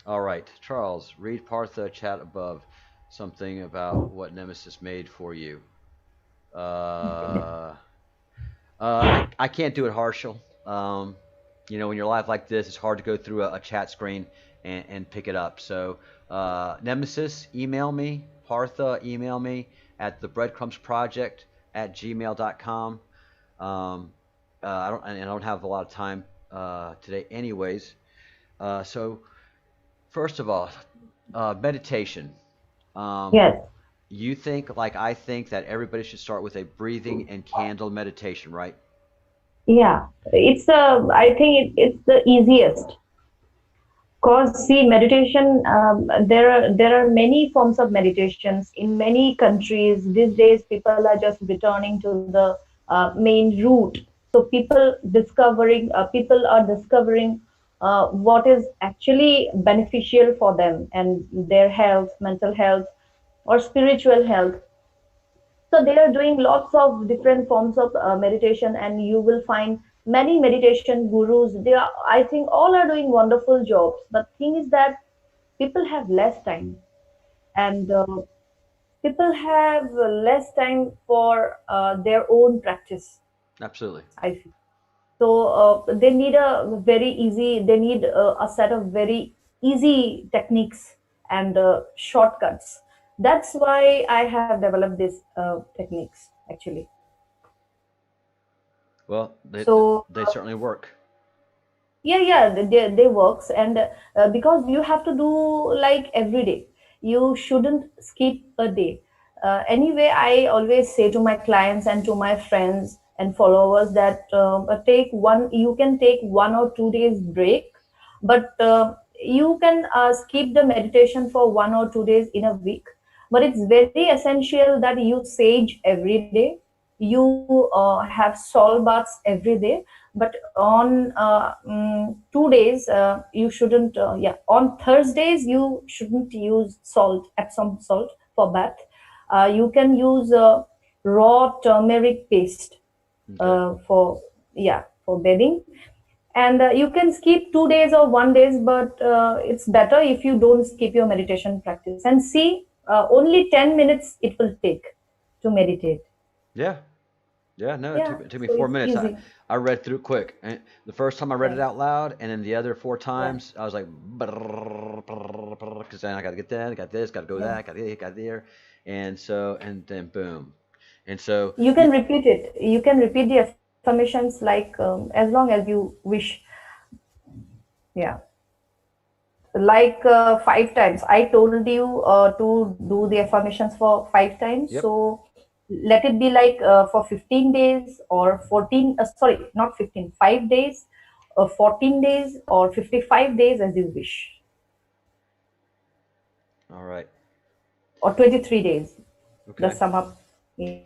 all right, Charles, read Partha chat above something about what Nemesis made for you. Uh, I can't do it partial. When you're live like this, it's hard to go through a chat screen and pick it up. So, Nemesis, email me. Partha, email me at the Breadcrumbs Project at gmail.com. I don't have a lot of time today, anyways. So, first of all, meditation. Um, Yes. you think, like I think, that everybody should start with a breathing and candle meditation, right? Yeah. I think it's the easiest. Because see, meditation, there are many forms of meditations in many countries. These days, people are just returning to the main root. So people are discovering what is actually beneficial for them and their health, mental health, or spiritual health. So they are doing lots of different forms of meditation, and you will find many meditation gurus. I think, all are doing wonderful jobs. But thing is that people have less time, and people have less time for their own practice. Absolutely. I feel so. They need a very easy. They need a set of very easy techniques and shortcuts. That's why I have developed these techniques actually. Well, So they certainly work. yeah, they works, and because you have to do like every day, you shouldn't skip a day. Anyway, I always say to my clients and to my friends and followers that take one you can take 1 or 2 days break, but you can skip the meditation for 1 or 2 days in a week, but it's very essential that you sage every day, you have salt baths every day. But on 2 days you shouldn't on Thursdays you shouldn't use salt, Epsom salt, for bath. You can use raw turmeric paste Okay. for for bathing. And you can skip 2 days or 1 days, but it's better if you don't skip your meditation practice. And see, only 10 minutes it will take to meditate. Yeah. Yeah. No, Yeah, it took me so four it's minutes. easy. I read through it quick. And the first time I read Yeah, it out loud, and then the other four yeah, times, I was like, because then I got to get that, I got this, got to go yeah. that, got there, and so and then boom, and so You can repeat it. You can repeat the affirmations like as long as you wish. Yeah, like 5 times. I told you to do the affirmations for 5 times. yep. So let it be like for 15 days or 14. Sorry, not 15. 5 days, 14 days, or 55 days, as you wish, All right. or 23 days. Okay. Just sum up. Yeah,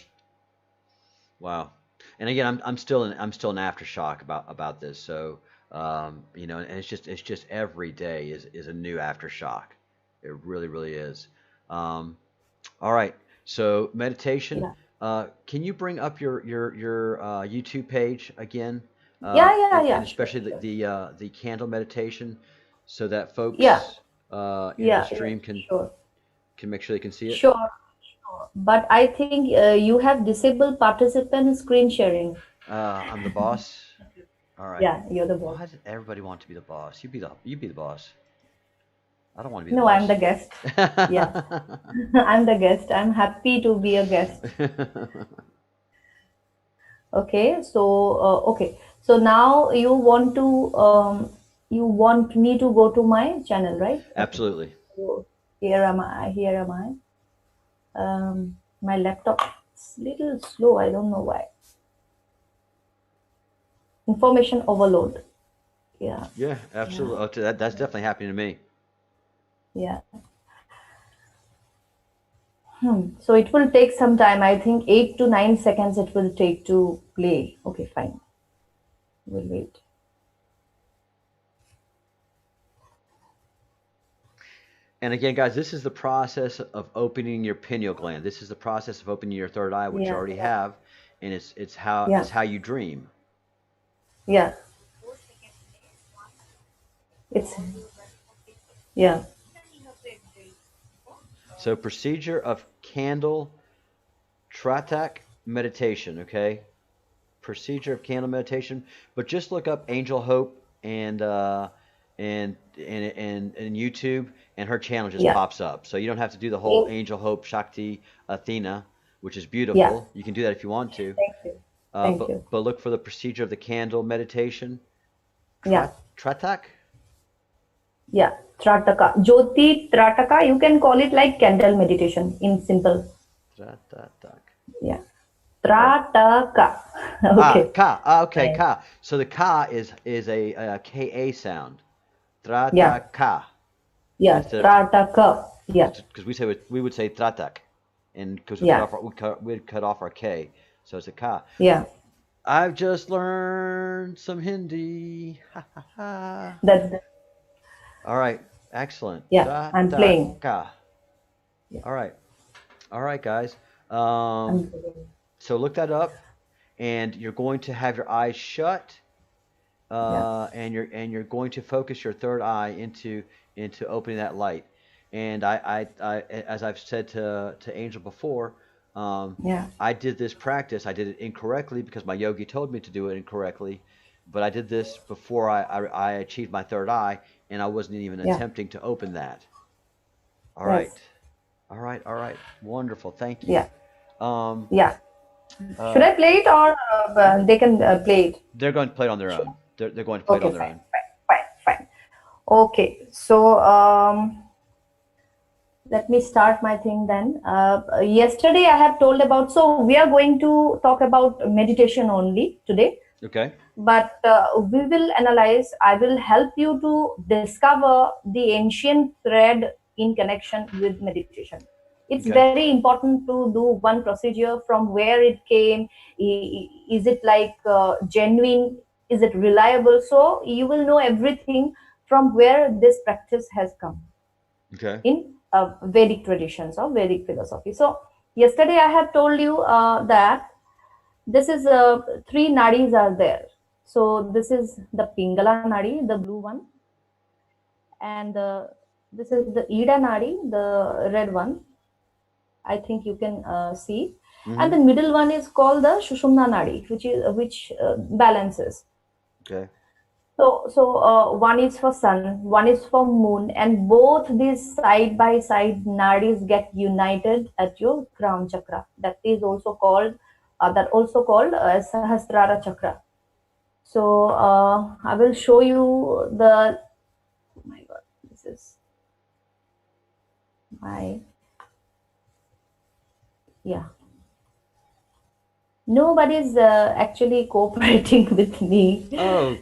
Wow. And again, I'm still in aftershock about this. So and it's just every day is a new aftershock. It really is. Um, all right. So meditation. yeah, Can you bring up your YouTube page again, and Sure, especially sure. the candle meditation, so that Yeah, folks in the yeah, stream sure. can make sure they can see it. Sure, sure. But I think you have disabled participant screen sharing. I'm the boss. All right. Yeah, you're the boss. Why does everybody want to be the boss? You be the boss. I don't want to be the No, I'm boss. the guest. Yeah, I'm the guest. I'm happy to be a guest. Okay, so so now you want me to go to my channel, right? Okay. Absolutely. So here am I. Here am I. My laptop is little slow. I don't know why. Information overload. Yeah, Yeah, yeah, absolutely. Oh, that's definitely happening to me. yeah. So it will take some time. I think 8 to 9 seconds it will take to play. Okay, fine. We'll wait. And again, guys, this is the process of opening your pineal gland. This is the process of opening your third eye, which you Yeah, already yeah, have, and yeah, it's how you dream. yeah. It's yeah, So procedure of candle tratak meditation, okay? Procedure of candle meditation, but just look up Angel Hope and YouTube, and her channel just yeah. pops up. So you don't have to do the whole Eh, Angel Hope Shakti Athena, which is Yeah. beautiful. You can do that if you want to. Thank you. Thank you. But look for the procedure of the candle meditation. Yeah, Tratak? yeah. Trataka. Jyoti Trataka. You can call it like candle meditation in simple. Tratatak. Yeah. All right. Trataka. Ah, Okay. ka. Ah, okay, Fine. ka. So the ka is a ka sound. Yeah. Trataka Yeah. instead of Trataka. Yeah. because we would say tratak, and because Yeah. we'd cut off our k, so it's a ka. Yeah. I've just learned some Hindi. Ha ha ha. That. All right, excellent. Yeah. I'm playing. Trataka. Yeah. All right, guys. I'm playing. So look that up, and you're going to have your eyes shut, Yeah. and you're going to focus your third eye into opening that light. And as I've said to Angel before, Yeah. I did this practice. I did it incorrectly because my yogi told me to do it incorrectly, but I did this before I achieved my third eye, and I wasn't even Yeah. attempting to open that. All right, Yes. all right, all right. Wonderful. Thank you. Yeah. Um, Yeah. Should I play it, or they can play it? They're going to play it on their own. They're going to play it Okay, on their fine, own. fine. Okay, so let me start my thing then. Yesterday I have told about, so we are going to talk about meditation only today, Okay. but we will analyze, I will help you to discover the ancient thread in connection with meditation. It's Okay. very important to do one procedure, from where it came. Is it like genuine? Is it reliable? So you will know everything from where this practice has come Okay. in Vedic traditions or Vedic philosophy. So yesterday I have told you that this is three nadis are there. So this is the Pingala nadi, the blue one, and this is the Ida nadi, the red one. I think you can see, and the middle one is called the Shushumna nadi, which balances. Okay. So one is for sun, one is for moon, and both these side by side nadis get united at your crown chakra. That is also called Sahasrara chakra. So I will show you the. Oh my God, this is my, yeah. Nobody's actually cooperating with me. Oh,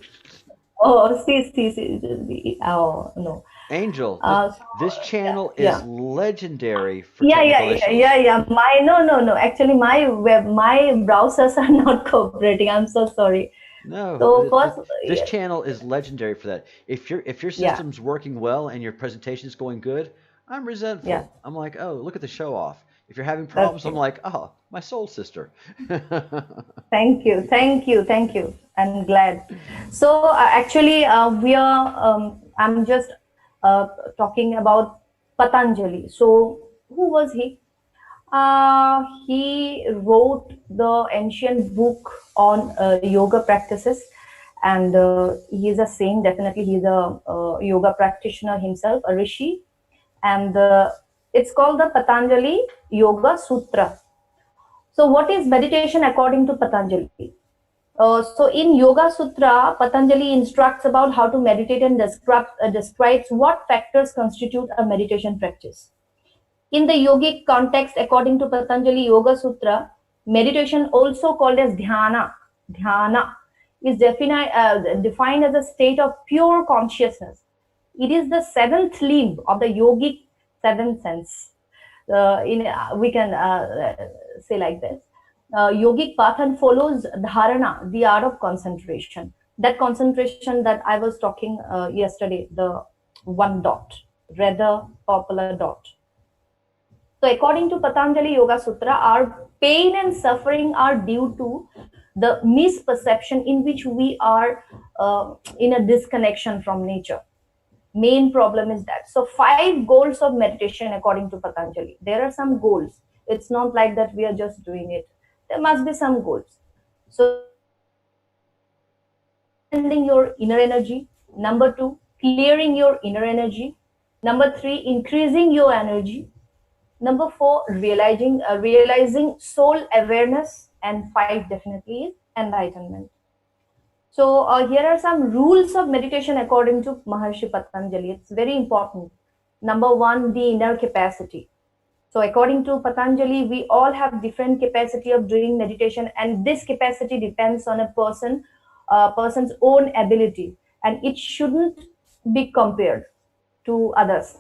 Oh, see. Oh no. Angel, Uh, this so, channel yeah. is legendary for technical issues. Yeah. No. Actually, my browsers are not cooperating. I'm so sorry. No, So first, this channel is legendary for that. If your yeah, system's working well and your presentation is going good, I'm resentful. yeah, I'm like, oh, look at the show off. If you're having that's problems, I'm true. like, oh, my soul sister. Thank you. I'm glad. So actually, we are. I'm just talking about Patanjali. So who was he? He wrote the ancient book on yoga practices, and he is a saint. Definitely, he's a yoga practitioner himself, a rishi, and it's called the Patanjali Yoga Sutra. So, what is meditation according to Patanjali? So, in Yoga Sutra, Patanjali instructs about how to meditate and describes what factors constitute a meditation practice. In the yogic context, according to Patanjali Yoga Sutra, meditation, also called as dhyana, is defined as a state of pure consciousness. It is the seventh limb of the yogic seventh sense. We can say like this. Yogic path and follows dharana, the art of concentration. That concentration that I was talking yesterday, the one dot, rather popular dot. So, according to Patanjali Yoga Sutra, our pain and suffering are due to the misperception in which we are in a disconnection from nature. Main problem is that. So, 5 goals of meditation according to Patanjali. There are some goals. It's not like that we are just doing it. There must be some goals. So, expanding your inner energy. Number 2, clearing your inner energy. Number 3, increasing your energy. Number 4, realizing soul awareness, and 5 definitely is enlightenment. So here are some rules of meditation according to Maharshi Patanjali. It's very important. Number 1, the inner capacity. So according to Patanjali, we all have different capacity of doing meditation, and this capacity depends on a person's own ability, and it shouldn't be compared to others.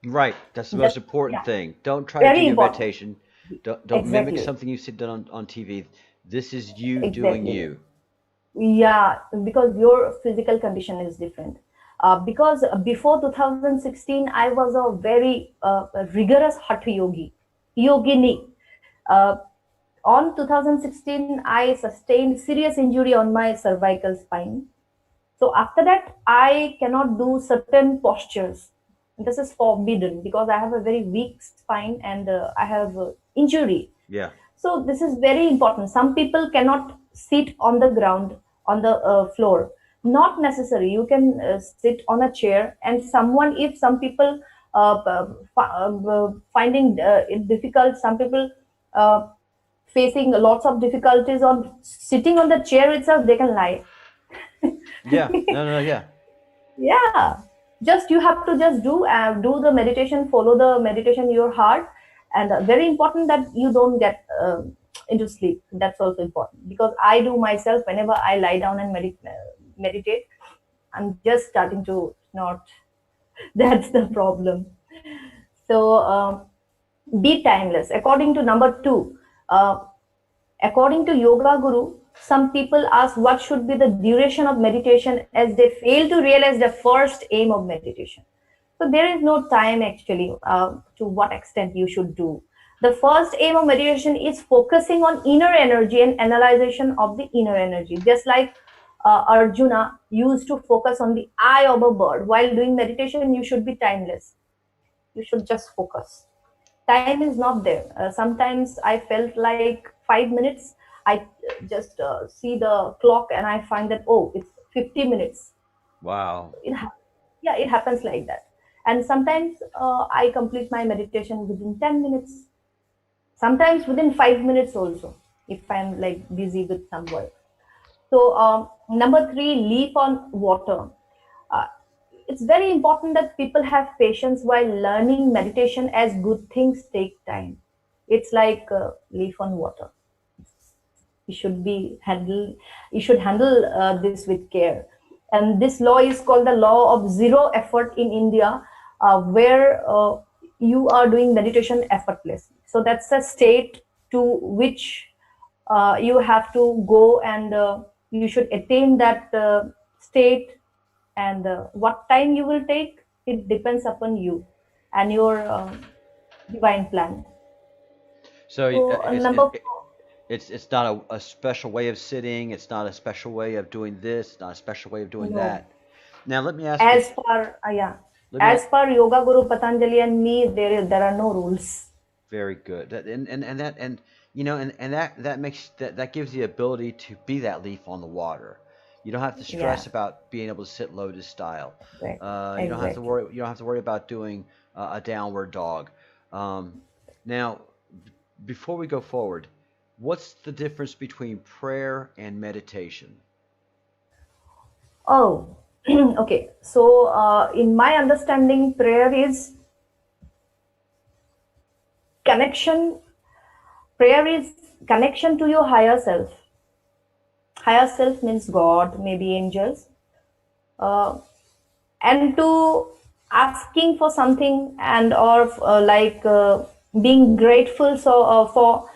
Right. That's the That, most important yeah, thing. Don't try to do very your important. meditation. Don't mimic Exactly. something you see done on TV. This is you doing Exactly. you. Yeah, because your physical condition is different. Because before 2016, I was a very rigorous hatha yogini. Uh, on 2016, I sustained serious injury on my cervical spine. So after that, I cannot do certain postures. This is forbidden because I have a very weak spine, and I have injury. Yeah. So this is very important. Some people cannot sit on the ground, on the floor. Not necessary. You can sit on a chair, and if some people finding it difficult, some people uh, facing lots of difficulties on sitting on the chair itself, they can lie. Yeah. No. Yeah. Yeah, just you have to just do the meditation, follow the meditation in your heart, and very important that you don't get into sleep. That's also important, because I do myself whenever I lie down and meditate, I'm just starting to snort. That's the problem. So be timeless. According to number two, uh, according to Yoga Guru, some people ask what should be the duration of meditation, as they fail to realize the first aim of meditation. So there is no time actually to what extent you should do. The first aim of meditation is focusing on inner energy and analyzation of the inner energy. Just like Arjuna used to focus on the eye of a bird. While doing meditation, you should be timeless. You should just focus. Time is not there. Sometimes I felt like 5 minutes. I just see the clock and I find that, oh, it's 50 minutes. Wow. Yeah, it happens like that. And sometimes I complete my meditation within 10 minutes, sometimes within 5 minutes also, if I'm like busy with some work. So number three, leaf on water. Uh, it's very important that people have patience while learning meditation, as good things take time. It's like leaf on water. You should be handle. You should handle this with care. And this law is called the law of zero effort in India, where you are doing meditation effortlessly. So that's a state to which you have to go, and you should attain that state. And what time you will take, it depends upon you and your divine plan. So So number four, it's not a special way of sitting. It's not a special way of doing this. It's not a special way of doing no. that. Now let me ask you. Yeah, Let me. as per Yoga Guru Patanjali and me, there are no rules. Very good. And that and and that makes that gives the ability to be that leaf on the water. You don't have to Yeah, stress about being able to sit lotus style. right. You don't have to Exactly. worry. You don't have to worry about doing a downward dog. Now, before we go forward, what's the difference between prayer and meditation? Oh, okay. So, in my understanding, prayer is connection. Prayer is connection to your higher self. Higher self means God, maybe angels, uh, and to asking for something, and or being grateful for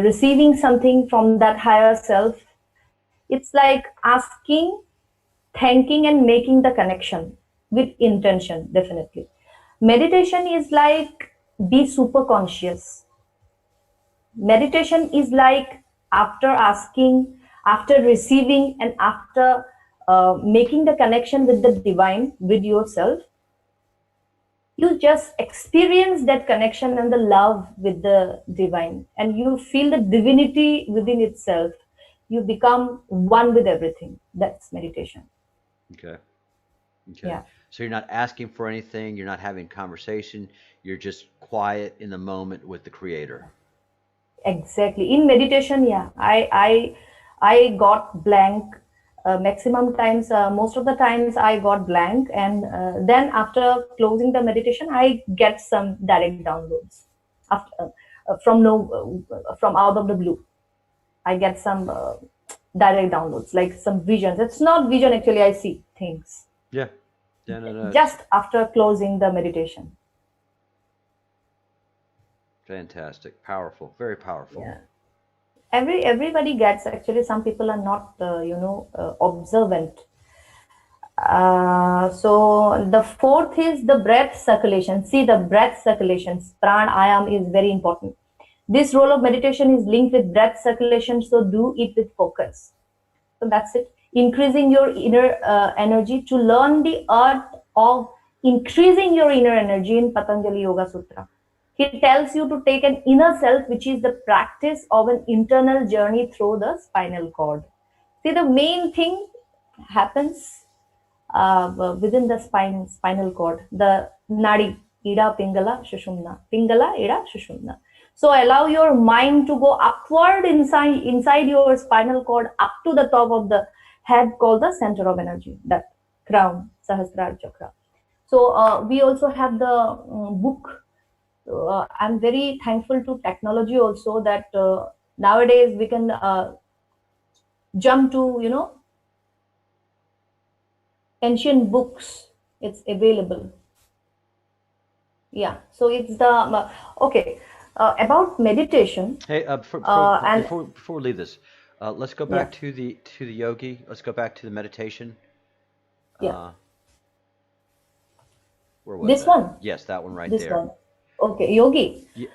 receiving something from that higher self. It's like asking, thanking, and making the connection with intention. Definitely, meditation is like be super conscious. Meditation is like after asking, after receiving, and after making the connection with the divine, with yourself, you just experience that connection and the love with the divine, and you feel the divinity within itself. You become one with everything. That's meditation. Okay. Okay. Yeah, So you're not asking for anything. You're not having conversation. You're just quiet in the moment with the Creator. exactly. In meditation, yeah, I got blank maximum times. Most of the times I got blank, and then after closing the meditation, I get some direct downloads after from no from out of the blue. I get some direct downloads, like some visions. It's not vision actually. I see things Yeah. Yeah. No. No. It's just after closing the meditation. fantastic. Powerful. Very powerful. Yeah. Everybody gets, actually. Some people are not observant. So the fourth is the breath circulation. See, the breath circulation, pranayam, is very important. This role of meditation is linked with breath circulation, so do it with focus. So that's it. Increasing your inner energy. To learn the art of increasing your inner energy in Patanjali Yoga Sutra, he tells you to take an inner self, which is the practice of an internal journey through the spinal cord. See, the main thing happens within the spinal cord, the nadi, ida, pingala, shushumna, ida, shushumna. So allow your mind to go upward inside your spinal cord up to the top of the head, called the center of energy, that crown, Sahasrara chakra. So we also have the book. I'm very thankful to technology also, that nowadays we can jump to, ancient books. It's available. Yeah. So it's the okay. About meditation. Hey, And before we leave this, let's go yeah, back to the yogi. Let's go back to the meditation. yeah. Uh, where was This that? one. Yes, that one right This there. one. Okay, yogi. Yeah,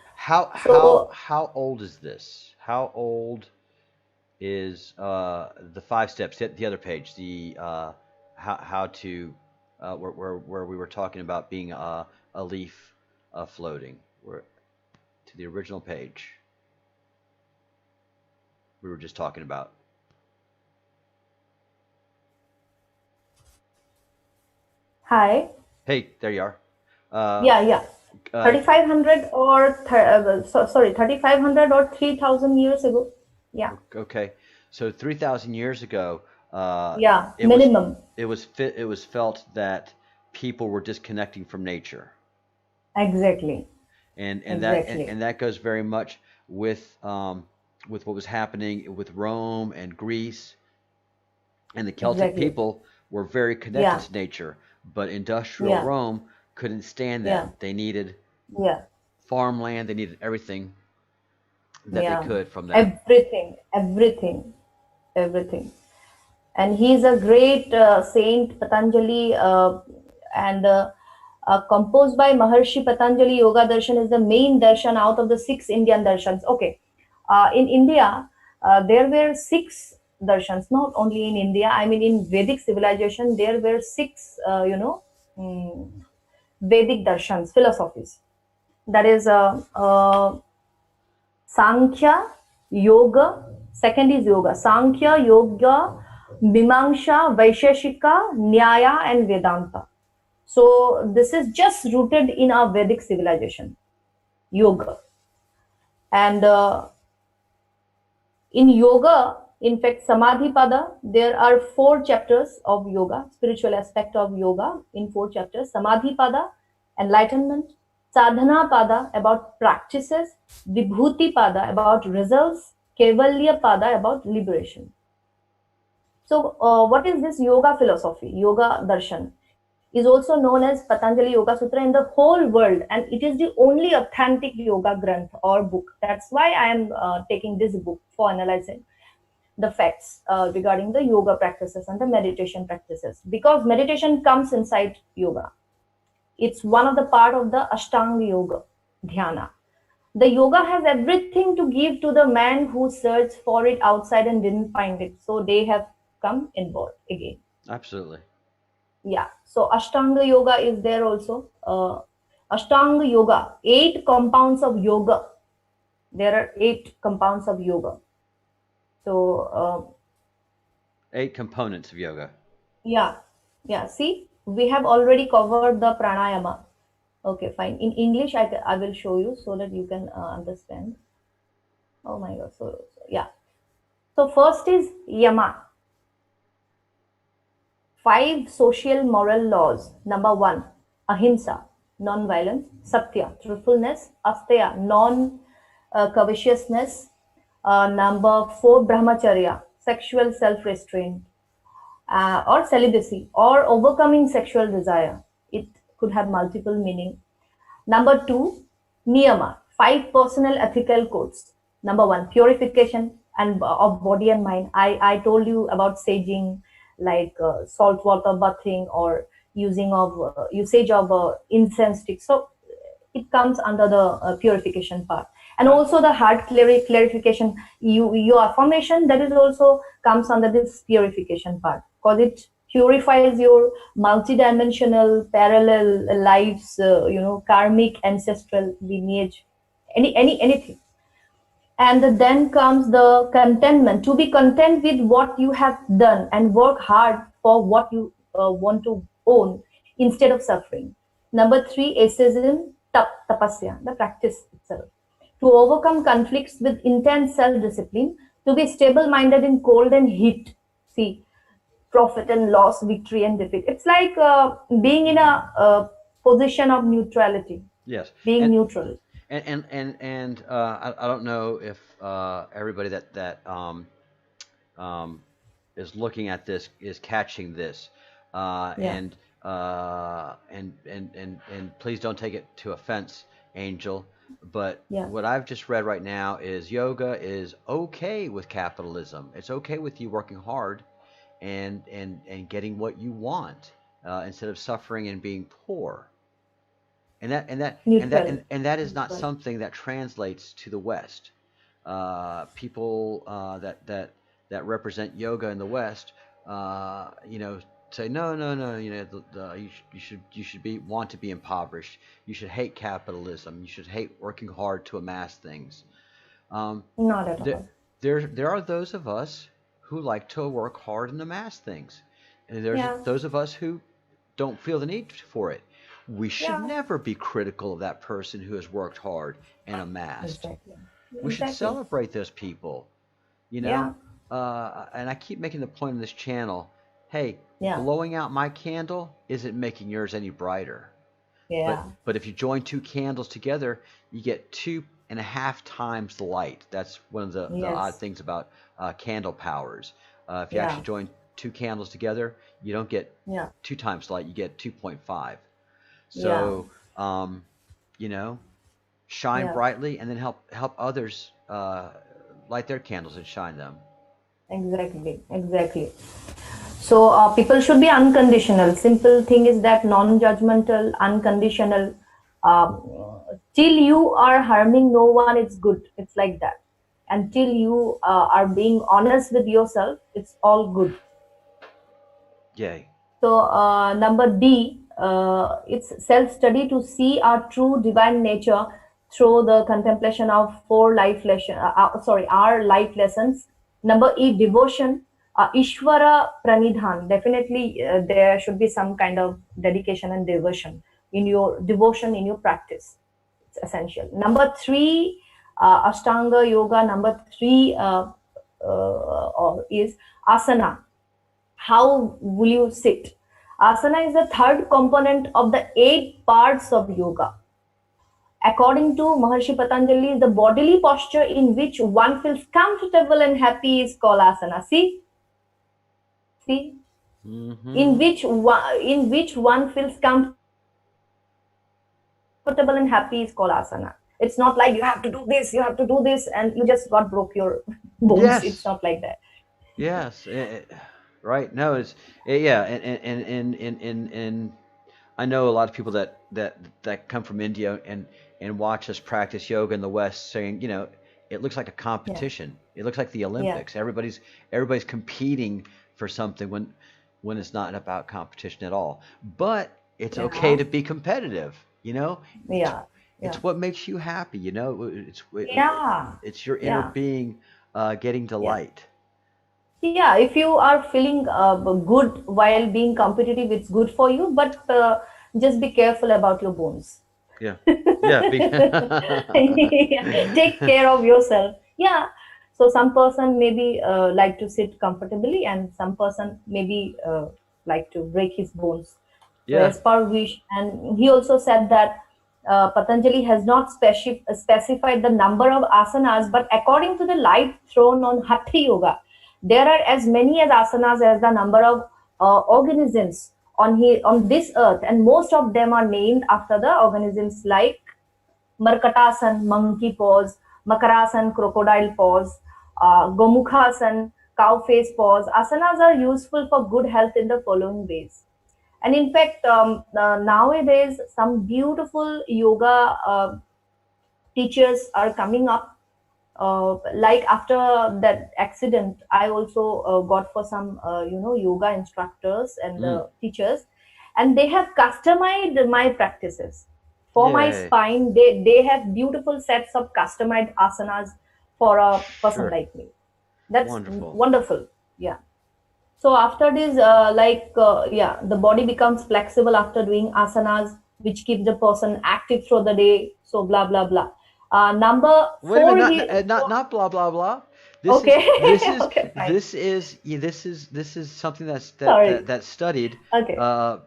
So how old is this? How old is the 5 steps? The other page, the how to where we were talking about being a leaf floating. Where to the original page we were just talking about. hi. Hey, there you are. Uh, Yeah, yeah. uh, 3,500 or sorry, 3,500 or 3,000 years ago. Yeah, okay, so 3,000 years ago, yeah. it was Minimum. it was felt that people were disconnecting from nature. Exactly. And Exactly. that goes very much with what was happening with Rome and Greece, and the Celtic Exactly. people were very connected Yeah, to nature, but industrial yeah, Rome couldn't stand yeah, that. They needed yeah, farmland, they needed everything that they yeah. could from that. Everything, everything, everything. And he's a great saint, Patanjali, and composed by Maharshi Patanjali. Yoga Darshan is the main darshan out of the 6 Indian darshans. Okay, in India, there were 6 darshans, not only in India. I mean, in Vedic civilization, there were 6, mm, Vedic darshans, philosophies. That is Sankhya, Yoga. Second is Yoga. Sankhya, Yoga, Mimamsha, Vaisheshika, Nyaya, and Vedanta. So this is just rooted in our Vedic civilization, yoga. And in yoga, in fact, Samadhi Pada, there are 4 chapters of yoga, spiritual aspect of yoga in 4 chapters. Samadhi Pada, enlightenment. Sadhana Pada, about practices. Vibhuti Pada, about results. Kevalya Pada, about liberation. So, what is this yoga philosophy? Yoga darshan is also known as Patanjali Yoga Sutra in the whole world, and it is the only authentic yoga granth or book. That's why I am taking this book for analyzing the facts regarding the yoga practices and the meditation practices, because meditation comes inside yoga. It's one of the part of the Ashtanga Yoga, Dhyana. The yoga has everything to give to the man who searched for it outside and didn't find it. So they have come involved again. Absolutely. Yeah. So Ashtanga Yoga is there also. Ashtanga Yoga, 8 compounds of yoga. There are 8 compounds of yoga. So 8 components of yoga. yeah, yeah. See, we have already covered the pranayama. Okay, fine. In English, I will show you so that you can understand. Oh my God. So yeah. So first is yama. 5 social moral laws. Number 1, ahimsa, non-violence. Satya, truthfulness. Asteya, non-covetousness. Number 4, brahmacharya, sexual self-restraint, or celibacy, or overcoming sexual desire. It could have multiple meaning. Number 2, niyama, 5 personal ethical codes. Number 1, purification and of body and mind. I told you about saging, like salt water bathing, or usage of incense sticks. So it comes under the purification part. And also the heart clarification, your affirmation, that is also comes under this purification part, because it purifies your multidimensional parallel lives, karmic ancestral lineage, anything. And then comes the contentment, to be content with what you have done and work hard for what you want to own instead of suffering. Number 3, ascetism, tapasya, the practice itself. to overcome conflicts with intense self-discipline, to be stable-minded in cold and heat. See, profit and loss, victory and defeat. It's like being in a position of neutrality, Yes. being And neutral. I don't know if everybody um, is looking at this is catching this, Yeah, and please don't take it to offense, Angel. But yeah, what I've just read right now is yoga is okay with capitalism. It's okay with you working hard and getting what you want instead of suffering and being poor. neutral. And that is not Neutral. something that translates to the West. People that represent yoga in the West, say no, no, no. You should be want to be impoverished. You should hate capitalism. You should hate working hard to amass things. Um, Not at there, all. there are those of us who like to work hard and amass things, and there's Yeah, those of us who don't feel the need for it. We should yeah, never be critical of that person who has worked hard and amassed. exactly. We should Exactly. celebrate those people, you know? Yeah, And I keep making the point on this channel, hey, yeah, blowing out my candle isn't making yours any brighter. yeah. But if you join two candles together, you get 2.5 times the light. That's one of the odd Yes. things about candle powers. If you Yeah, actually join two candles together, you don't get yeah, 2 times the light, you get 2.5. yeah, So, you know, shine yeah. brightly and then help others light their candles and shine them. Exactly. Exactly. So people should be unconditional. Simple thing is that non-judgmental, unconditional. Till you are harming no one, it's good. It's like that. Until you are being honest with yourself, it's all good. Yay. So number D, it's self-study to see our true divine nature through the contemplation of our life lessons. Number E, devotion, Ishvara Pranidhan. Definitely, there should be some kind of dedication and devotion in your practice. It's essential. Number three, Ashtanga Yoga. Number three is asana. How will you sit? Asana is the third component of the 8 parts of yoga. According to Maharshi Patanjali, the bodily posture in which one feels comfortable and happy is called asana. See, Mm-hmm. in which one feels comfortable and happy is called asana. It's not like you have to do this, and you just got broke your bones. It's not like that. Yes. Yes. Right. No, yeah, and I know a lot of people that come from India and watch us practice yoga in the West, saying, it looks like a Yeah, competition. It looks like the yeah, Olympics. Everybody's competing for something when it's not about competition at all. But it's okay yeah, to be competitive. It's yeah, it's yeah, what makes you happy. yeah, It's your inner yeah. being getting Yeah, delight. yeah. If you are feeling good while being competitive, it's good for you. But just be careful about your bones. Yeah. Yeah. Yeah, take care of yourself. Yeah. So some person maybe like to sit comfortably, and some person maybe like to break his bones. So Yeah. as per wish, and he also said that Patanjali has not specified the number of asanas, but according to the light thrown on Hatha Yoga, there are as many as asanas as the number of organisms on this earth, and most of them are named after the organisms like Markatasan, monkey pose, Makarasan, crocodile pose, Gomukhasan, cow face pose. Asanas are useful for good health in the following ways. And in fact, nowadays, some beautiful yoga teachers are coming up. Like after that accident, I also got for some, yoga instructors and Mm. teachers, and they have customized my practices for my Yay. spine. They have beautiful sets of customized asanas for a person Sure. like me. That's Wonderful. wonderful. Yeah. So after this, yeah, the body becomes flexible after doing asanas, which keeps the person active through the day. So blah blah blah. Number Wait a four, minute, not blah blah blah. okay, This is okay, fine. this is something Sorry. that's studied Okay,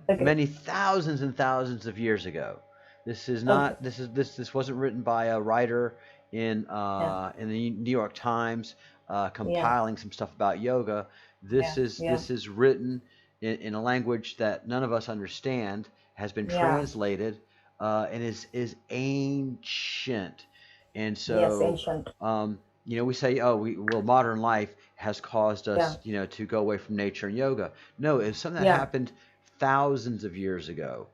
okay, many thousands and thousands of years ago. This is okay. not this wasn't written by a writer Yeah, in the New York Times yeah, compiling some stuff about yoga. yeah, yeah, This is written in a language that none of us understand, has been yeah. translated, and is ancient. And Yes, so, ancient. we say, oh, modern life has caused Yeah, us, to go away from nature and yoga. No, it's something that yeah, happened thousands of years ago.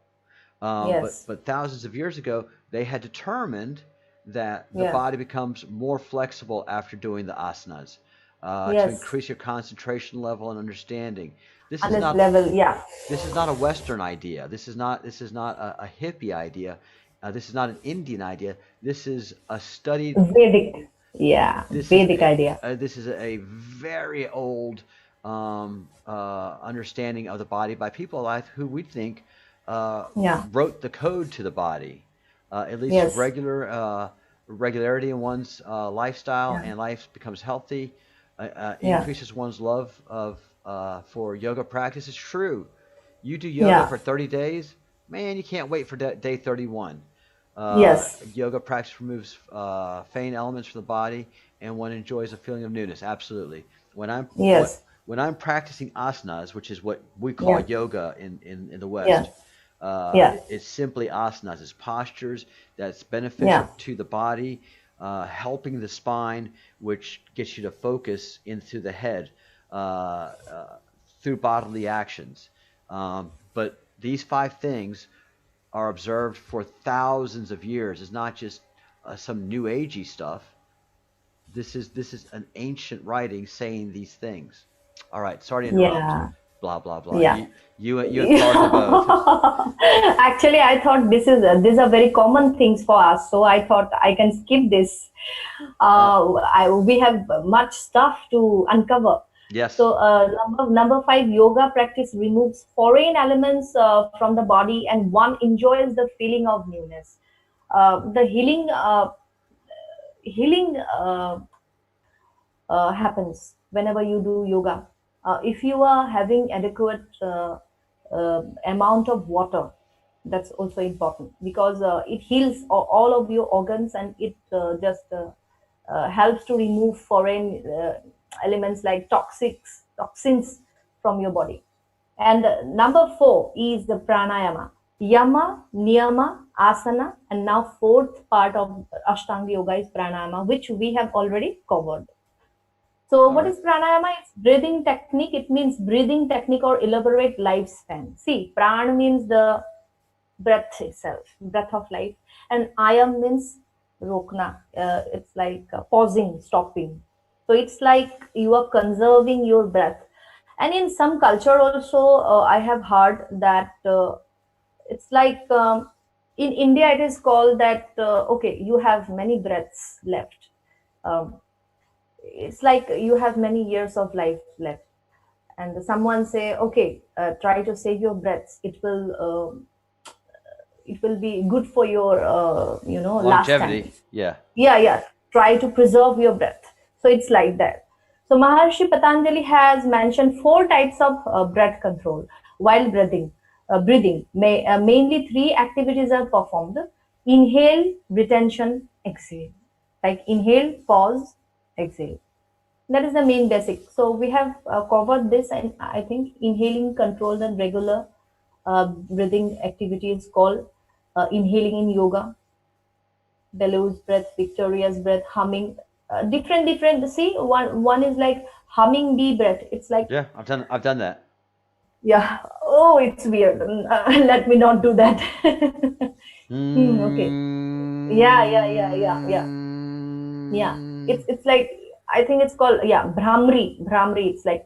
yes, But thousands of years ago, they had determined that the yeah, body becomes more flexible after doing the asanas, to yes. increase your concentration level and understanding. This On is this not level, yeah. this is not a Western idea. This is not a hippie idea. This is not an Indian idea. This is a studied. Vedic, yeah, Vedic idea. This is a very old understanding of the body by people alive who we think uh, Yeah, wrote the code to the body. At least yes, regularity in one's lifestyle yeah, and life becomes healthy, yeah, increases one's love of for yoga practice. It's true. You do yoga yeah, for 30 days, man, you can't wait for day 31. yes, Yoga practice removes faint elements from the body, and one enjoys a feeling of newness. Absolutely. When I'm what yes, when I'm practicing asanas, which is what we call yeah, yoga in the yeah, West, yeah, it's simply asanas. It's postures that's beneficial yeah, to the body, helping the spine, which gets you to focus into the head through bodily actions. But these five things are observed for thousands of years. It's not just some new agey stuff. This is an ancient writing saying these things. All right, sorry to interrupt. yeah, Blah blah blah. yeah. You and Partha both. Actually, I thought these are very common things for us, so I thought I can skip this. Uh, We have much stuff to uncover. yes. So, number five, yoga practice removes foreign elements from the body, and one enjoys the feeling of newness. The healing happens whenever you do yoga. If you are having adequate amount of water, that's also important because it heals all of your organs, and it just helps to remove foreign elements like toxins from your body. And number four is the pranayama. Yama, niyama, asana, and now fourth part of Ashtanga Yoga is pranayama, which we have already covered. So, All what right. is pranayama? It's breathing technique. It means breathing technique or elaborate lifespan. See, pran means the breath itself, breath of life, and ayam means rokna. It's like pausing, stopping. So it's like you are conserving your breath. And in some culture also, I have heard that it's like in India it is called that okay, you have many breaths left. Um, it's like you have many years of life left, and someone say, okay, try to save your breaths. It will be good for your last time. Longevity. Yeah. Yeah, yeah, try to preserve your breath. So it's like that. So Maharshi Patanjali has mentioned four types of breath control while breathing mainly three activities are performed: inhale, retention, exhale. Like inhale, pause, exhale. That is the main basic. So we have covered this, and I think inhaling controlled and regular breathing activity is called inhaling in yoga. Belu's breath, Victoria's breath, humming, different. See, one is like humming bee breath. It's like, Yeah. I've done that. yeah, oh, it's weird. Let me not do that. Okay. Yeah. Yeah. It's like, I think it's called, yeah, Brahmri. It's like,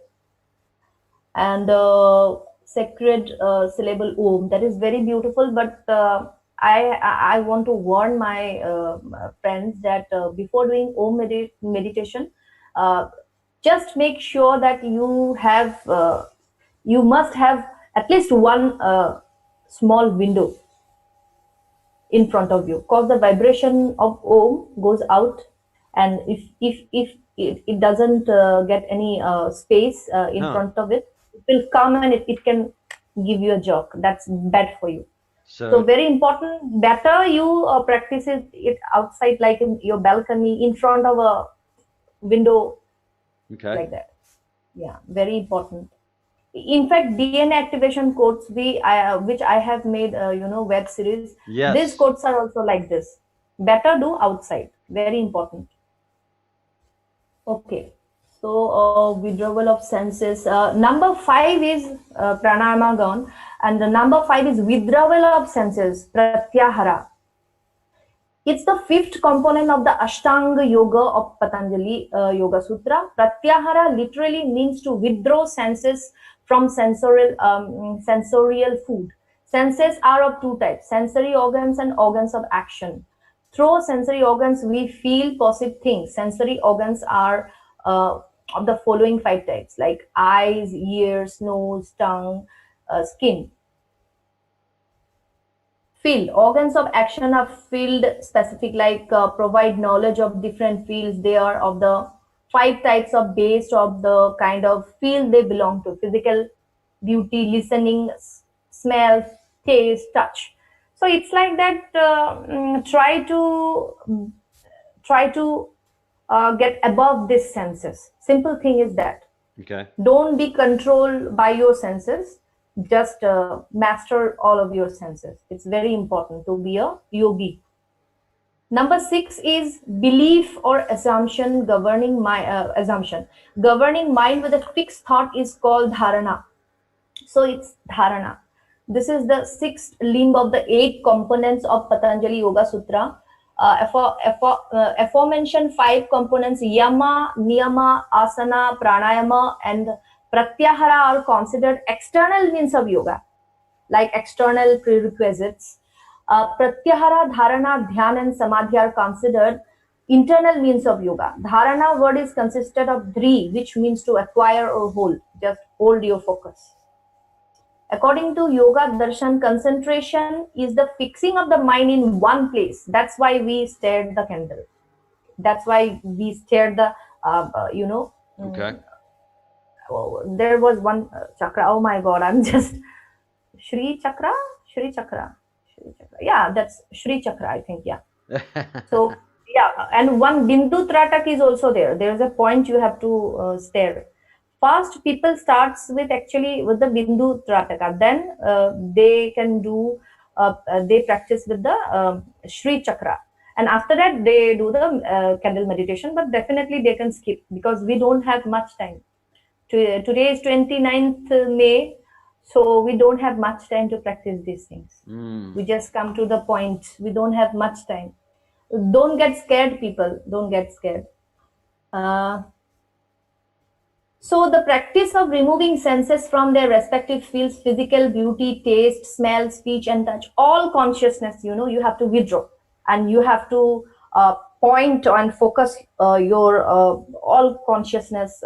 and sacred syllable om, that is very beautiful. But I want to warn my friends that before doing om meditation, uh, just make sure that you must have at least one small window in front of you, cause the vibration of Om goes out, and if it doesn't get any space in front of it, it will come and it can give you a jerk. That's bad for you. So very important. Better you practice it outside, like in your balcony, in front of a window, like that. Yeah, very important. In fact, DNA activation quotes, which I have made, web series. Yes. These quotes are also like this. Better do outside. Very important. Okay. So withdrawal of senses. Number 5 is pranayama gone, and the number 5 is withdrawal of senses, pratyahara. It's the 5th component of the Ashtanga Yoga of Patanjali Yoga Sutra. Pratyahara literally means to withdraw senses from sensorial food. Senses are of 2 types: sensory organs and organs of action. Through sensory organs, we feel, perceive things. Sensory organs are of the following 5 types, like eyes, ears, nose, tongue, skin. Field. Organs of action are field specific, like provide knowledge of different fields. They are of the 5 types of based of the kind of field they belong to: physical, beauty, listening, smell, taste, touch. So it's like that. Try to get above these senses. Simple thing is that. Okay. Don't be controlled by your senses. Just master all of your senses. It's very important to be a yogi. Number 6 is belief or assumption governing assumption. Governing mind with a fixed thought is called dharana. So it's dharana. This is the 6th limb of the 8 components of Patanjali Yoga Sutra. Aforementioned 5 components, yama, niyama, asana, pranayama, and pratyahara are considered external means of yoga, like external prerequisites. Pratyahara, dharana, dhyan, and samadhi are considered internal means of yoga. Dharana word is consisted of dhri, which means to acquire or hold. Just hold your focus. According to Yoga Darshan, concentration is the fixing of the mind in one place. That's why we stared the candle. That's why we stared the, Okay. There was one chakra. Oh my God, I'm just Shri Chakra. Yeah, that's Shri Chakra, I think. Yeah. So yeah, and one Bindu Tratak is also there. There's a point you have to stare. First, people starts with the Bindu Trataka. Then they can do. They practice with the Shri Chakra. And after that, they do the candle meditation. But definitely they can skip because we don't have much time. Today is 29th May, so we don't have much time to practice these things. We just come to the point. We don't have much time. Don't get scared, people. Don't get scared. So the practice of removing senses from their respective fields, physical, beauty, taste, smell, speech, and touch, all consciousness, you have to withdraw. And you have to point and focus your all consciousness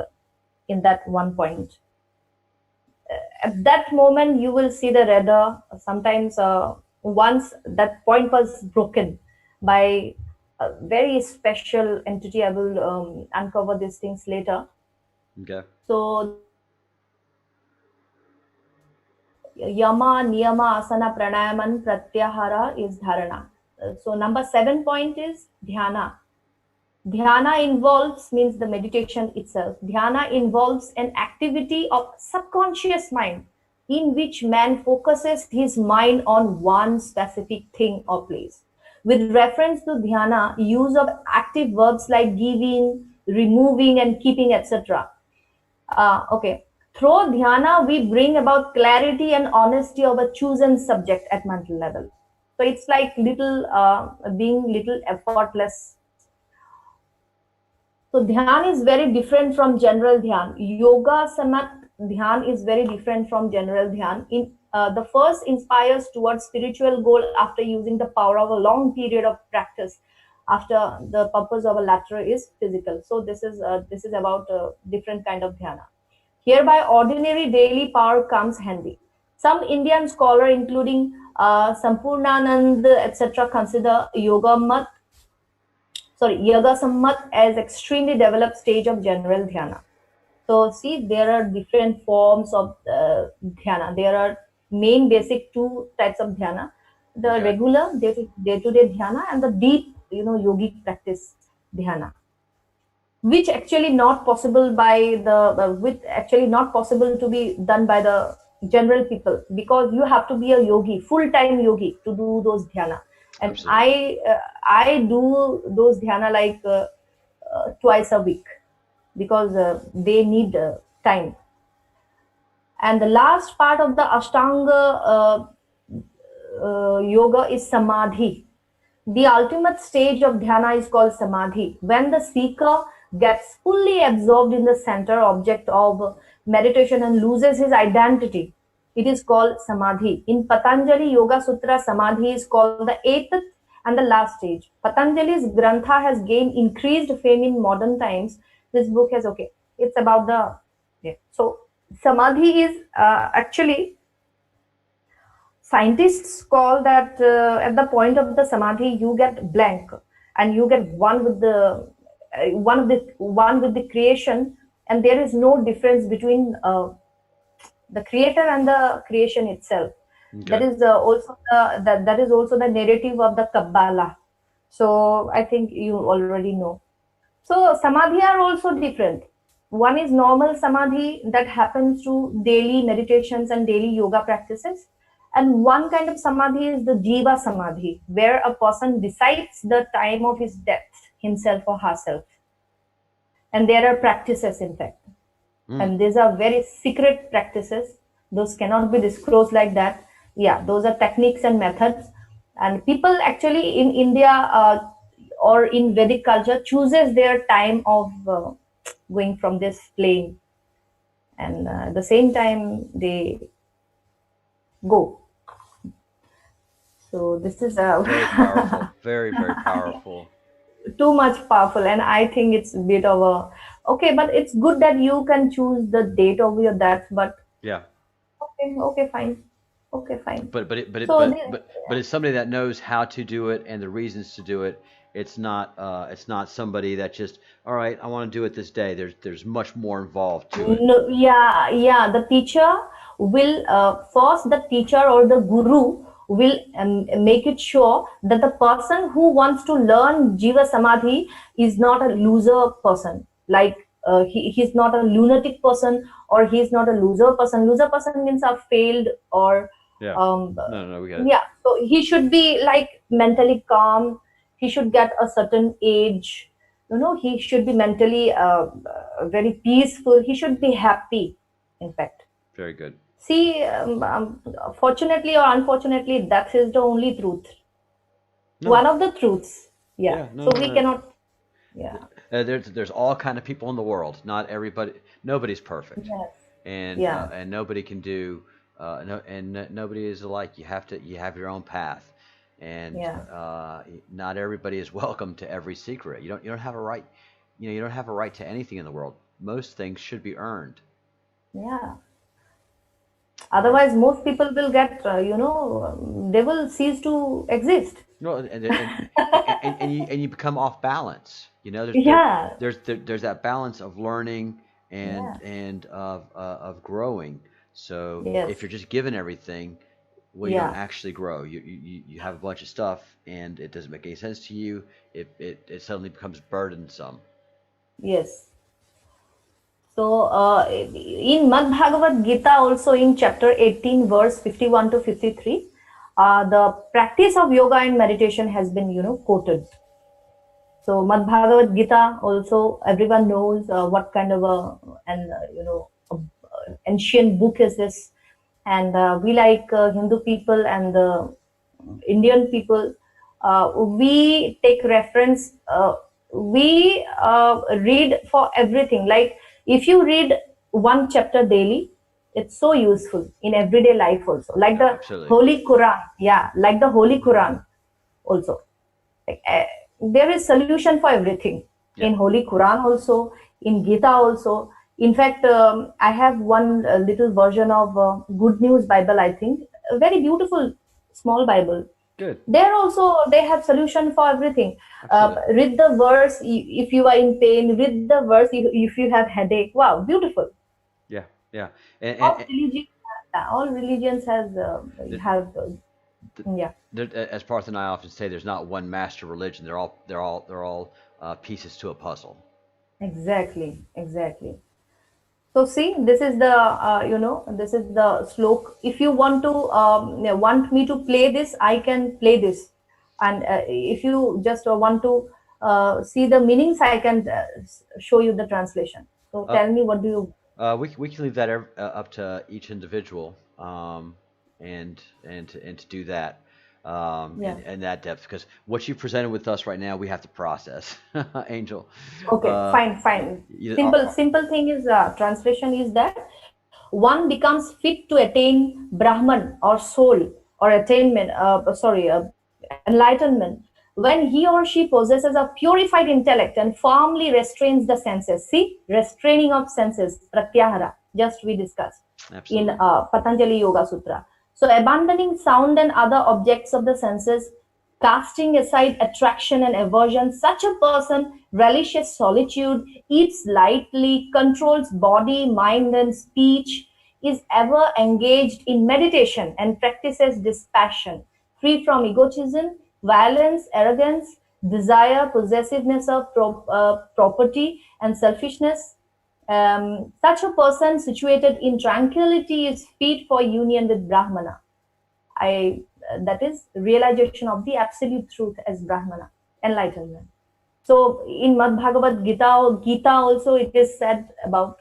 in that one point. At that moment, you will see the radar. Sometimes once that point was broken by a very special entity, I will uncover these things later. Okay. So yama, niyama, asana, pranayaman, pratyahara is dharana. So number 7 point is dhyana. Dhyana means the meditation itself. Dhyana involves an activity of subconscious mind in which man focuses his mind on one specific thing or place. With reference to dhyana, use of active verbs like giving, removing, and keeping, etc. Okay. Through dhyana, we bring about clarity and honesty of a chosen subject at mental level. So it's like being little effortless. So dhyan is very different from general dhyan. Yoga samat dhyan is very different from general dhyan. The first inspires towards spiritual goal after using the power of a long period of practice. After the purpose of a latter is physical. So this is about a different kind of dhyana. Hereby ordinary daily power comes handy. Some Indian scholar, including Sampurnanand, etc., consider Yoga Sammat as extremely developed stage of general dhyana. So see, there are different forms of dhyana. There are main basic two types of dhyana: the Okay. regular day-to-day dhyana and the deep, yogic practice dhyana, which actually not possible by the with actually not possible to be done by the general people, because you have to be a yogi, full-time yogi, to do those dhyana. And Absolutely. I do those dhyana like twice a week, because they need time. And the last part of the Ashtanga yoga is Samadhi. The ultimate stage of dhyana is called Samadhi. When the seeker gets fully absorbed in the center object of meditation and loses his identity, it is called Samadhi. In Patanjali Yoga Sutra, Samadhi is called the eighth and the last stage. Patanjali's Grantha has gained increased fame in modern times. This book has, okay, it's about the, yeah. So Samadhi is actually, scientists call that at the point of the samadhi you get blank, and you get one with the creation, and there is no difference between the creator and the creation itself. Okay. That is that is also the narrative of the Kabbalah. So I think you already know. So samadhi are also different. One is normal samadhi that happens through daily meditations and daily yoga practices. And one kind of samadhi is the jiva samadhi, where a person decides the time of his death, himself or herself. And there are practices, in fact. And these are very secret practices. Those cannot be disclosed like that. Yeah, those are techniques and methods. And people actually in India or in Vedic culture chooses their time of going from this plane, and at the same time they go. So this is Very powerful. Very, very powerful. too much powerful, and I think it's a bit of a okay, but it's good that you can choose the date of your death. But Yeah. okay, fine. Okay, fine. But So it's somebody that knows how to do it and the reasons to do it. It's not somebody that just, all right, I want to do it this day. There's much more involved to it. no, yeah. The teacher will first, the teacher or the guru will make it sure that the person who wants to learn Jiva Samadhi is not a loser person. Like he's not a lunatic person, or he's not a loser person. Loser person means a failed or Yeah. No, we got it. yeah. So he should be like mentally calm. He should get a certain age. He should be mentally very peaceful. He should be happy, in fact. Very good. See, fortunately or unfortunately, that is the only truth. No. One of the truths. Yeah. Yeah, no, So no, we no. cannot. Yeah. There's all kind of people in the world. Not everybody. Nobody's perfect. Yes. And Yeah. and nobody can do nobody is alike. You have your own path, and Yeah. not everybody is welcome to every secret. You don't have a right. You don't have a right to anything in the world. Most things should be earned. Yeah. Otherwise, most people will get, they will cease to exist. No, and you become off balance. Yeah. There's that balance of learning and Yeah. and of growing. So Yes. if you're just given everything, well, you don't Yeah. actually grow. You have a bunch of stuff and it doesn't make any sense to you. It suddenly becomes burdensome. Yes. So in Mad Bhagavad Gita, also in chapter 18, verse 51 to 53, the practice of yoga and meditation has been, quoted. So Mad Bhagavad Gita also, everyone knows what kind of ancient book is this. And we, like Hindu people and the Indian people, we take reference, we read for everything. Like if you read one chapter daily, it's so useful in everyday life also. Like the Absolutely. Holy Quran, yeah, like the Holy Quran also. Like, there is solution for everything in Holy Quran also, in Gita also. In fact, I have one little version of Good News Bible, I think. A very beautiful small Bible. Good. There also they have solution for everything. Absolutely. Read the verse if you are in pain. Read the verse if you have headache. Wow, beautiful. Yeah. Yeah. And, All and, religions, all religions and have yeah. as Parth and I often say, there's not one master religion. They're all pieces to a puzzle. Exactly, exactly. So see, this is the this is the slok. If you want to want me to play this, I can play this, and if you just want to see the meanings, I can show you the translation. So Uh, tell me, what do you? we can leave that up to each individual, and to do that, Yeah. in that depth, because what you presented with us right now, we have to process, Angel. Okay, Uh, fine, fine. you, Simple thing is translation is that one becomes fit to attain Brahman or soul or attainment. Enlightenment when he or she possesses a purified intellect and firmly restrains the senses. See, restraining of senses, pratyahara. Just we discussed in Absolutely. Patanjali Yoga Sutra. So abandoning sound and other objects of the senses, casting aside attraction and aversion, such a person relishes solitude, eats lightly, controls body, mind, and speech, is ever engaged in meditation, and practices dispassion, free from egotism, violence, arrogance, desire, possessiveness of property, and selfishness. Such a person situated in tranquility is fit for union with Brahmana. I That is realization of the absolute truth as Brahmana, enlightenment. So in Mad Bhagavad Gita also it is said about,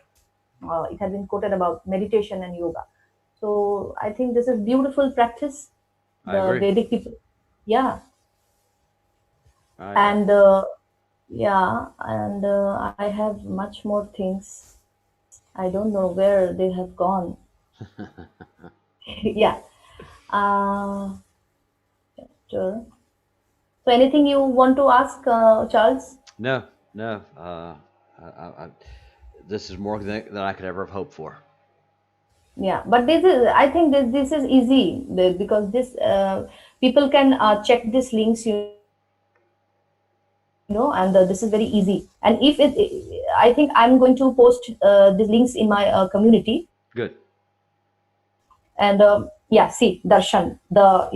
it has been quoted about meditation and yoga. So I think this is beautiful practice. I The agree. Vedic people, yeah, I and I have much more things. I don't know where they have gone. Yeah. Uh, sure. So anything you want to ask, Charles? no, no. This is more than I could ever have hoped for. Yeah, but this is, I think this is easy because this people can check these links, and this is very easy. And if I think I'm going to post these links in my community. Good. And yeah, see, darshan, the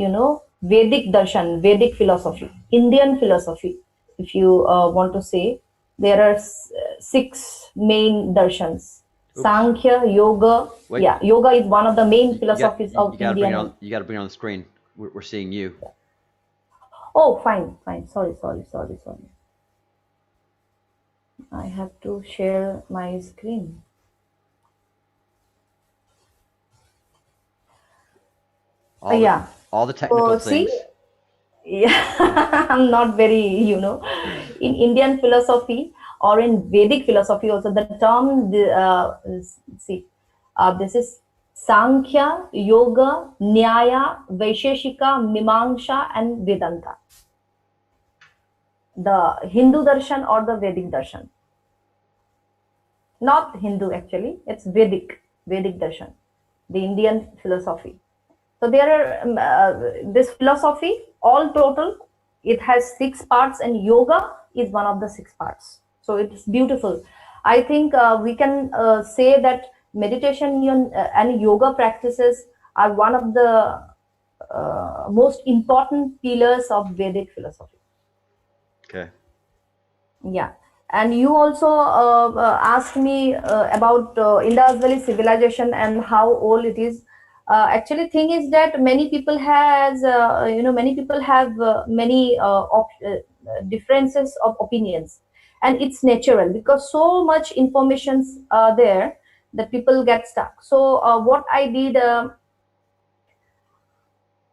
Vedic darshan, Vedic philosophy, Indian philosophy. If you want to say, there are six main darshans. Oops. Sankhya, yoga. Wait. Yeah, yoga is one of the main You philosophies you of got to bring it Indian. on. You got to bring it on the screen. We're seeing you. Oh, fine, fine. Sorry. I have to share my screen. Yeah. All the technical See, things. yeah, I'm not very, in Indian philosophy or in Vedic philosophy also, the term, see, this is Sankhya, Yoga, Nyaya, Vaisheshika, Mimamsa, and Vedanta. The Hindu darshan or the Vedic darshan. Not Hindu actually, it's Vedic darshan, the Indian philosophy. So there are this philosophy, all total, it has 6 parts, and yoga is one of the 6 parts. So it's beautiful. I think we can say that meditation and yoga practices are one of the most important pillars of Vedic philosophy. Okay. Yeah. And you also asked me about Indus Valley civilization and how old it is. Actually, thing is that many people many people have many differences of opinions, and it's natural because so much information's there that people get stuck. So what I did,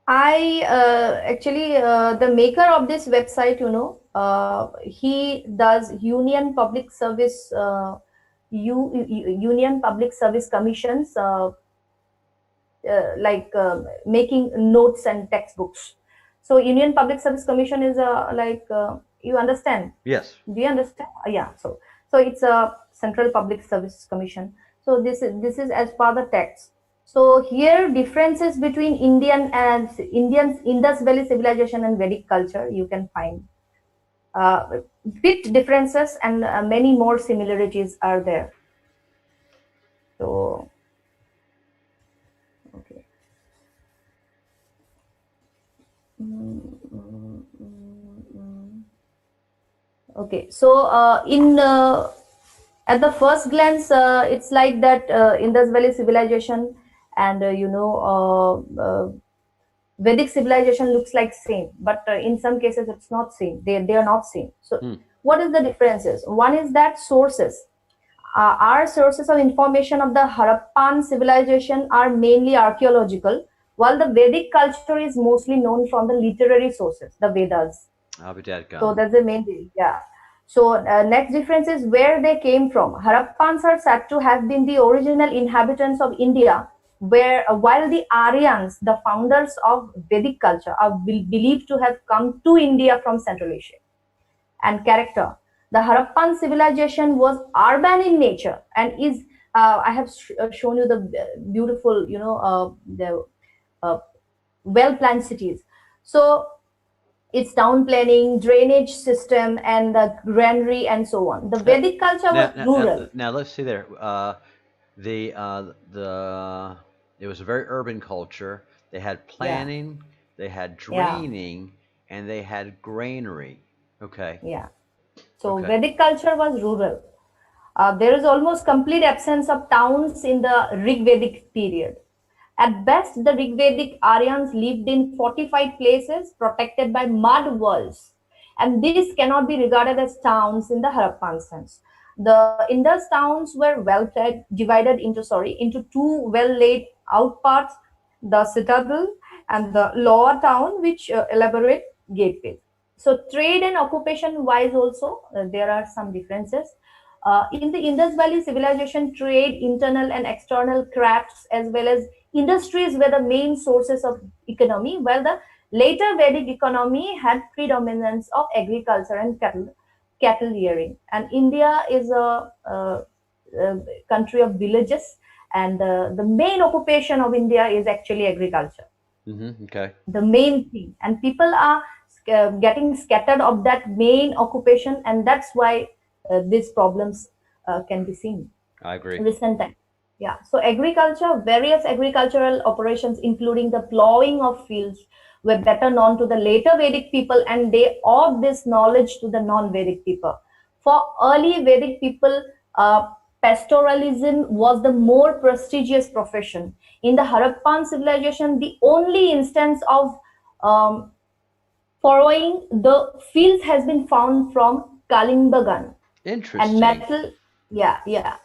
I actually the maker of this website, he does Union Public Service Union Public Service Commissions, like making notes and textbooks. So Union Public Service Commission is you understand? Yes. Do you understand? Yeah. So it's a Central Public Service Commission. So this is as per the text. So here differences between Indian Indus Valley civilization and Vedic culture you can find. Bit differences and many more similarities are there. So okay. Mm, mm, mm, mm. Okay, so in at the first glance, it's like that Indus Valley civilization and Vedic civilization looks like same, but in some cases it's not same. They are not same. So Hmm. what is the differences? One is that sources. Our sources of information of the Harappan civilization are mainly archaeological, while the Vedic culture is mostly known from the literary sources, the Vedas. I'll be So dadgum. that's the main thing. Yeah. So next difference is where they came from. Harappans are said to have been the original inhabitants of India, where while the Aryans, the founders of Vedic culture, are believed to have come to India from Central Asia. And character. The Harappan civilization was urban in nature and is. I have shown you the beautiful, the uh, well-planned cities. So its town planning, drainage system, and the granary and so on. The Uh, Vedic culture was now, now, now, rural. now let's see there. The it was a very urban culture. They had Yeah, planning, they had yeah, draining, and they had granary. Okay, yeah. So okay. Vedic culture was rural. There is almost complete absence of towns in the Rig Vedic period. At best, the Rigvedic Aryans lived in fortified places protected by mud walls, and these cannot be regarded as towns in the Harappan sense. The Indus towns were divided into two well-laid out parts, the citadel and the lower town, which elaborate gateways. So, trade and occupation wise, also there are some differences. In the Indus Valley civilization, trade, internal and external crafts, as well as industries were the main sources of economy, while the later Vedic economy had predominance of agriculture and cattle rearing. And India is a country of villages, and the main occupation of India is actually agriculture, Okay. the main thing, and people are getting scattered of that main occupation, and that's why these problems can be seen I agree. recent time. Yeah, so agriculture, various agricultural operations, including the plowing of fields, were better known to the later Vedic people, and they owed this knowledge to the non-Vedic people. For early Vedic people, pastoralism was the more prestigious profession. In the Harappan civilization, the only instance of um, furrowing the fields has been found from Kalimbagan, and Interesting. metal. Yeah, yeah.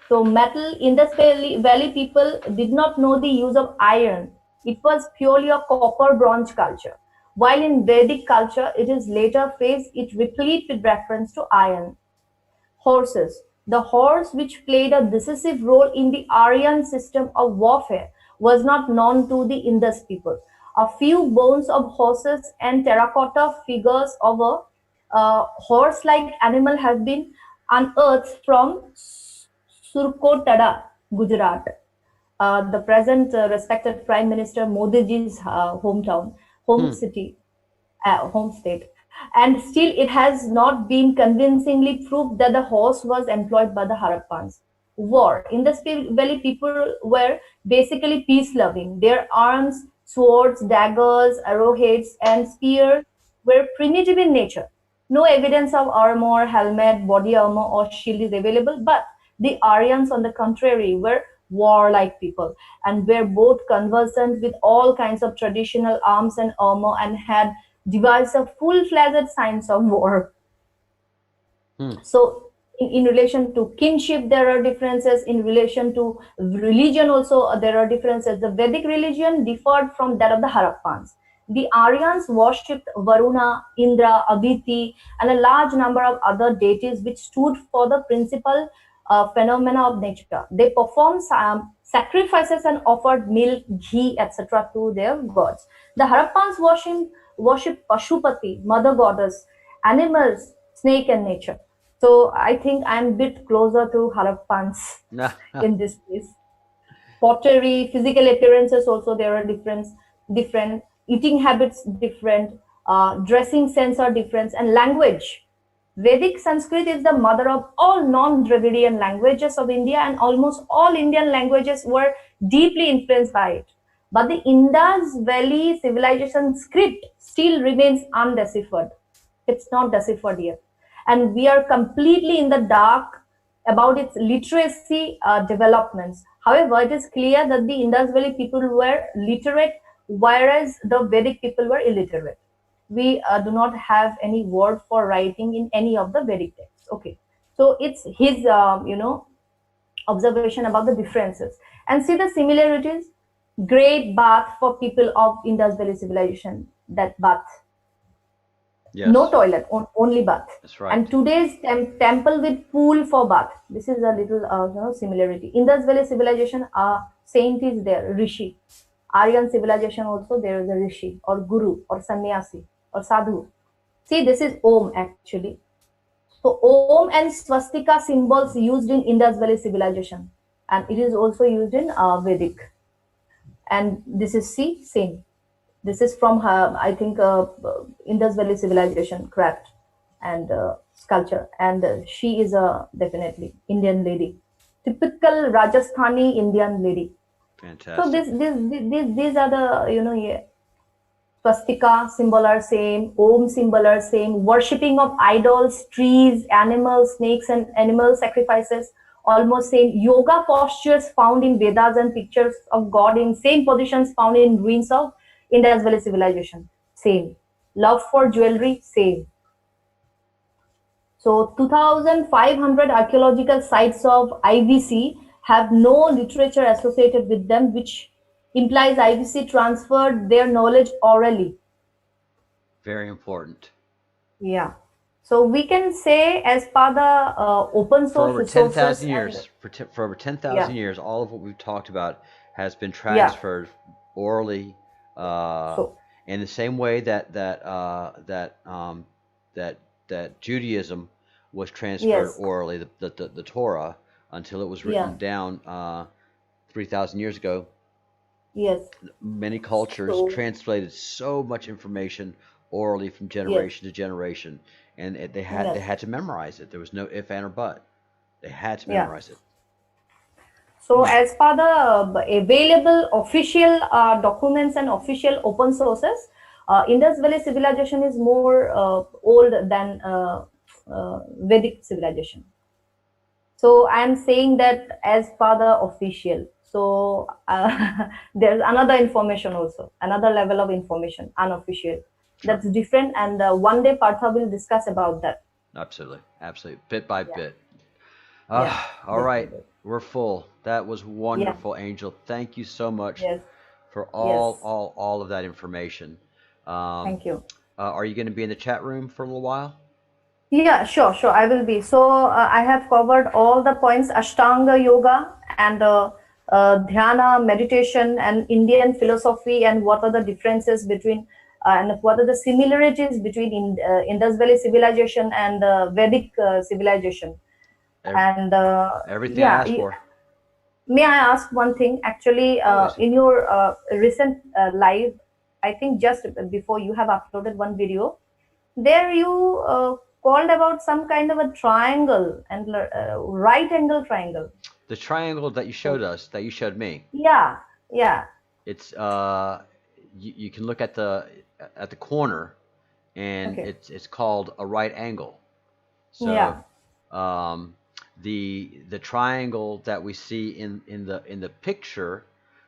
So metal, Indus Valley people did not know the use of iron. It was purely a copper bronze culture. While in Vedic culture, it is later phase, it replete with reference to iron. Horses. The horse, which played a decisive role in the Aryan system of warfare, was not known to the Indus people. A few bones of horses and terracotta figures of a horse-like animal have been unearthed from Surkotada, Gujarat, the present respected Prime Minister Modiji's hometown, home Hmm. city, home state. And still, it has not been convincingly proved that the horse was employed by the Harappans. War. In the Valley, people were basically peace loving. Their arms, swords, daggers, arrowheads, and spears were primitive in nature. No evidence of armor, helmet, body armor, or shield is available, but the Aryans, on the contrary, were warlike people and were both conversant with all kinds of traditional arms and armor and had devised a full-fledged science of war. Hmm. So in relation to kinship, there are differences. In relation to religion also, there are differences. The Vedic religion differed from that of the Harappans. The Aryans worshipped Varuna, Indra, Aditi, and a large number of other deities which stood for the principal phenomena of nature. They performed sacrifices and offered milk, ghee, etc. to their gods. The Harappans worship Pashupati, mother goddess, animals, snake, and nature. So I think I'm a bit closer to Harappans Nah, in this case. pottery, physical appearances also there are different eating habits different, dressing sense are different, and language. Vedic Sanskrit is the mother of all non-Dravidian languages of India, and almost all Indian languages were deeply influenced by it. But the Indus Valley civilization script still remains undeciphered. It's not deciphered yet. And we are completely in the dark about its literacy developments. However, it is clear that the Indus Valley people were literate, whereas the Vedic people were illiterate. We do not have any word for writing in any of the Vedic texts. Okay, so it's his observation about the differences, and see the similarities. Great bath for people of Indus Valley civilization. That bath, Yes. no toilet, only bath. That's right. And today's temple with pool for bath. This is a little similarity. Indus Valley civilization, saint is there, rishi. Aryan civilization also there is a rishi or guru or sannyasi or sadhu. See, this is Om actually. So Om and swastika symbols used in Indus Valley civilization, and it is also used in Vedic. And this is C, same. This is from her, I think, Indus Valley civilization craft and sculpture, and she is a definitely Indian lady, typical Rajasthani Indian lady. Fantastic. So these are the yeah. Swastika symbol are same, Om symbol are same, worshipping of idols, trees, animals, snakes, and animal sacrifices almost same. Yoga postures found in Vedas and pictures of God in same positions found in ruins of Indus Valley civilization, same. Love for jewelry, same. So 2,500 archaeological sites of IVC have no literature associated with them, which implies IVC transferred their knowledge orally. Very important. Yeah. So we can say, as per the open source For over resources, 10,000 years, for over 10,000 years, all of what we've talked about has been transferred orally, in the same way that Judaism was transferred orally, the Torah, until it was written down 3,000 years ago. Yes. Many cultures translated so much information orally from generation to generation, and they had to memorize it. There was no if, and, or but. They had to memorize it. So as per the available official documents and official open sources, Indus Valley civilization is more old than Vedic civilization. So I am saying that as per the official. So there's another information also, another level of information, unofficial. Sure. That's different, and one day Partha will discuss about that. Absolutely, absolutely, bit by bit. All right, we're full. That was wonderful, Angel. Thank you so much for all of that information. Thank you. Are you going to be in the chat room for a little while? Yeah, sure, I will be. So I have covered all the points: Ashtanga yoga and dhyana, meditation, and Indian philosophy, and what are the differences between and what are the similarities between Indus Valley civilization and Vedic civilization. Everything I asked for. May I ask one thing? Actually, in your recent live, I think just before, you have uploaded one video. There you called about some kind of a triangle and right angle triangle. The triangle that you showed us, that you showed me. Yeah. It's you can look at the corner, and it's called a right angle. So the triangle that we see in the picture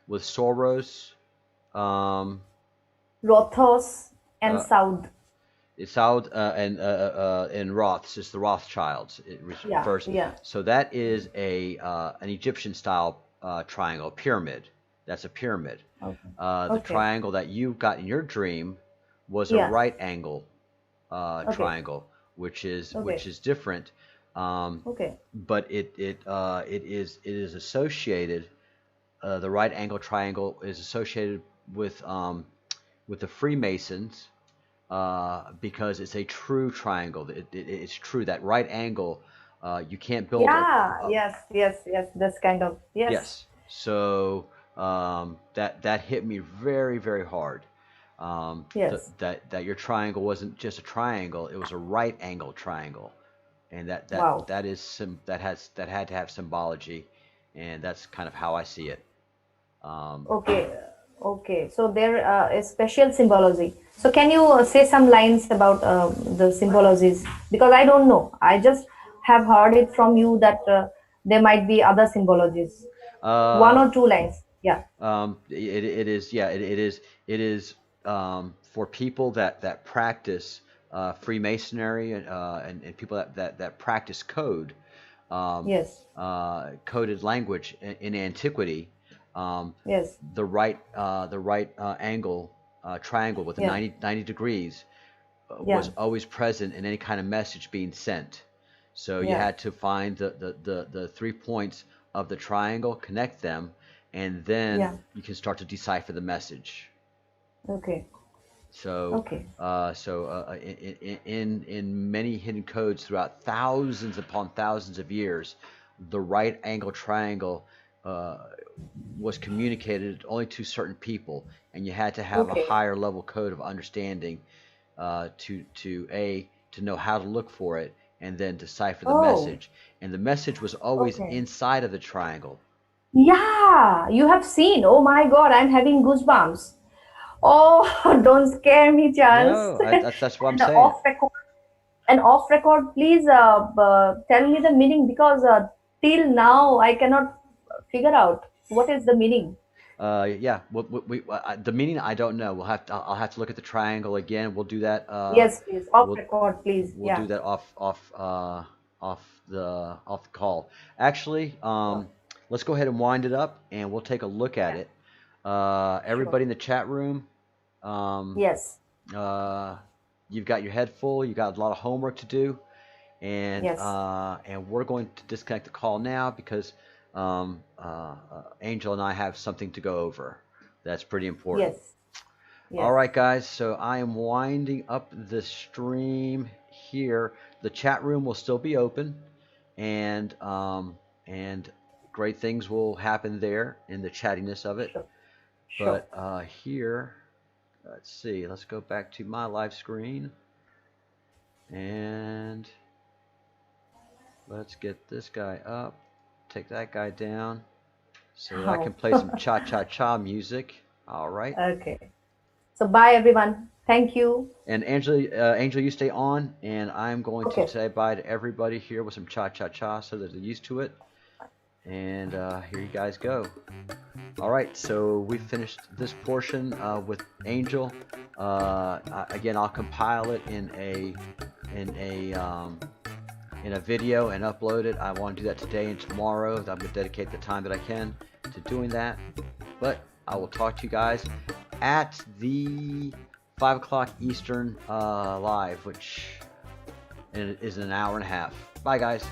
with Soros, Rothos, and Saud. Saud and Roths is the Rothschilds. It refers. So that is an Egyptian style triangle, a pyramid. That's a pyramid. The triangle that you got in your dream was a right angle triangle, which is different. But it is associated. The right angle triangle is associated with the Freemasons. Because it's a true triangle. It's true that right angle. You can't build. Yes. This kind of. Yes. So that hit me very, very hard. Yes. That your triangle wasn't just a triangle; it was a right angle triangle, and Wow. that had to have symbology, and that's kind of how I see it. Um, Okay. Okay. So there is special symbology. So can you say some lines about the symbologies? Because I don't know. I just have heard it from you that there might be other symbologies. One uh, or two lines. Yeah. it is, yeah, it is for people that practice Freemasonry and people that practice code, um, Yes. coded language in antiquity. Um, Yes. the right angle triangle with the Yeah. 90 degrees Yeah. was always present in any kind of message being sent. So you Yeah. had to find the 3 points of the triangle, connect them, and then Yeah. you can start to decipher the message. Okay. So, Okay. in many hidden codes throughout thousands upon thousands of years, the right angle triangle uh, was communicated only to certain people, and you had to have a Okay. higher level code of understanding to know how to look for it and then decipher the Oh. message. And the message was always Okay. inside of the triangle. Yeah, you have seen. Oh my God, I'm having goosebumps. Oh, don't scare me, Charles. No, that's what I'm And saying. off record, please tell me the meaning because till now I cannot figure out what is the meaning. Yeah, the meaning I don't know. I'll have to look at the triangle again. We'll do that. Yes, please. Off We'll record, please. we'll Yeah. do that off the call. Actually, Sure. let's go ahead and wind it up, and we'll take a look at Yeah. it. Sure. Everybody in the chat room, um, Yes. uh, you've got your head full. You got a lot of homework to do, Yes. and we're going to disconnect the call now because Angel and I have something to go over. That's pretty important. Yes. All Yes. right, guys. So I am winding up the stream here. The chat room will still be open, and great things will happen there in the chattiness of it. Sure. Sure. But here, let's see. Let's go back to my live screen, and let's get this guy up. Take that guy down so that I can Oh. play some cha-cha-cha music. All right. Okay. So bye everyone. Thank you. And Angela, you stay on, and I'm going to Okay. say bye to everybody here with some cha-cha-cha so that they're used to it. And here you guys go. All right, so we finished this portion with Angel. Again, I'll compile it in a video and upload it. I want to do that today and tomorrow. I'm going to dedicate the time that I can to doing that. But I will talk to you guys at the 5 o'clock Eastern live, which is an hour and a half. Bye, guys.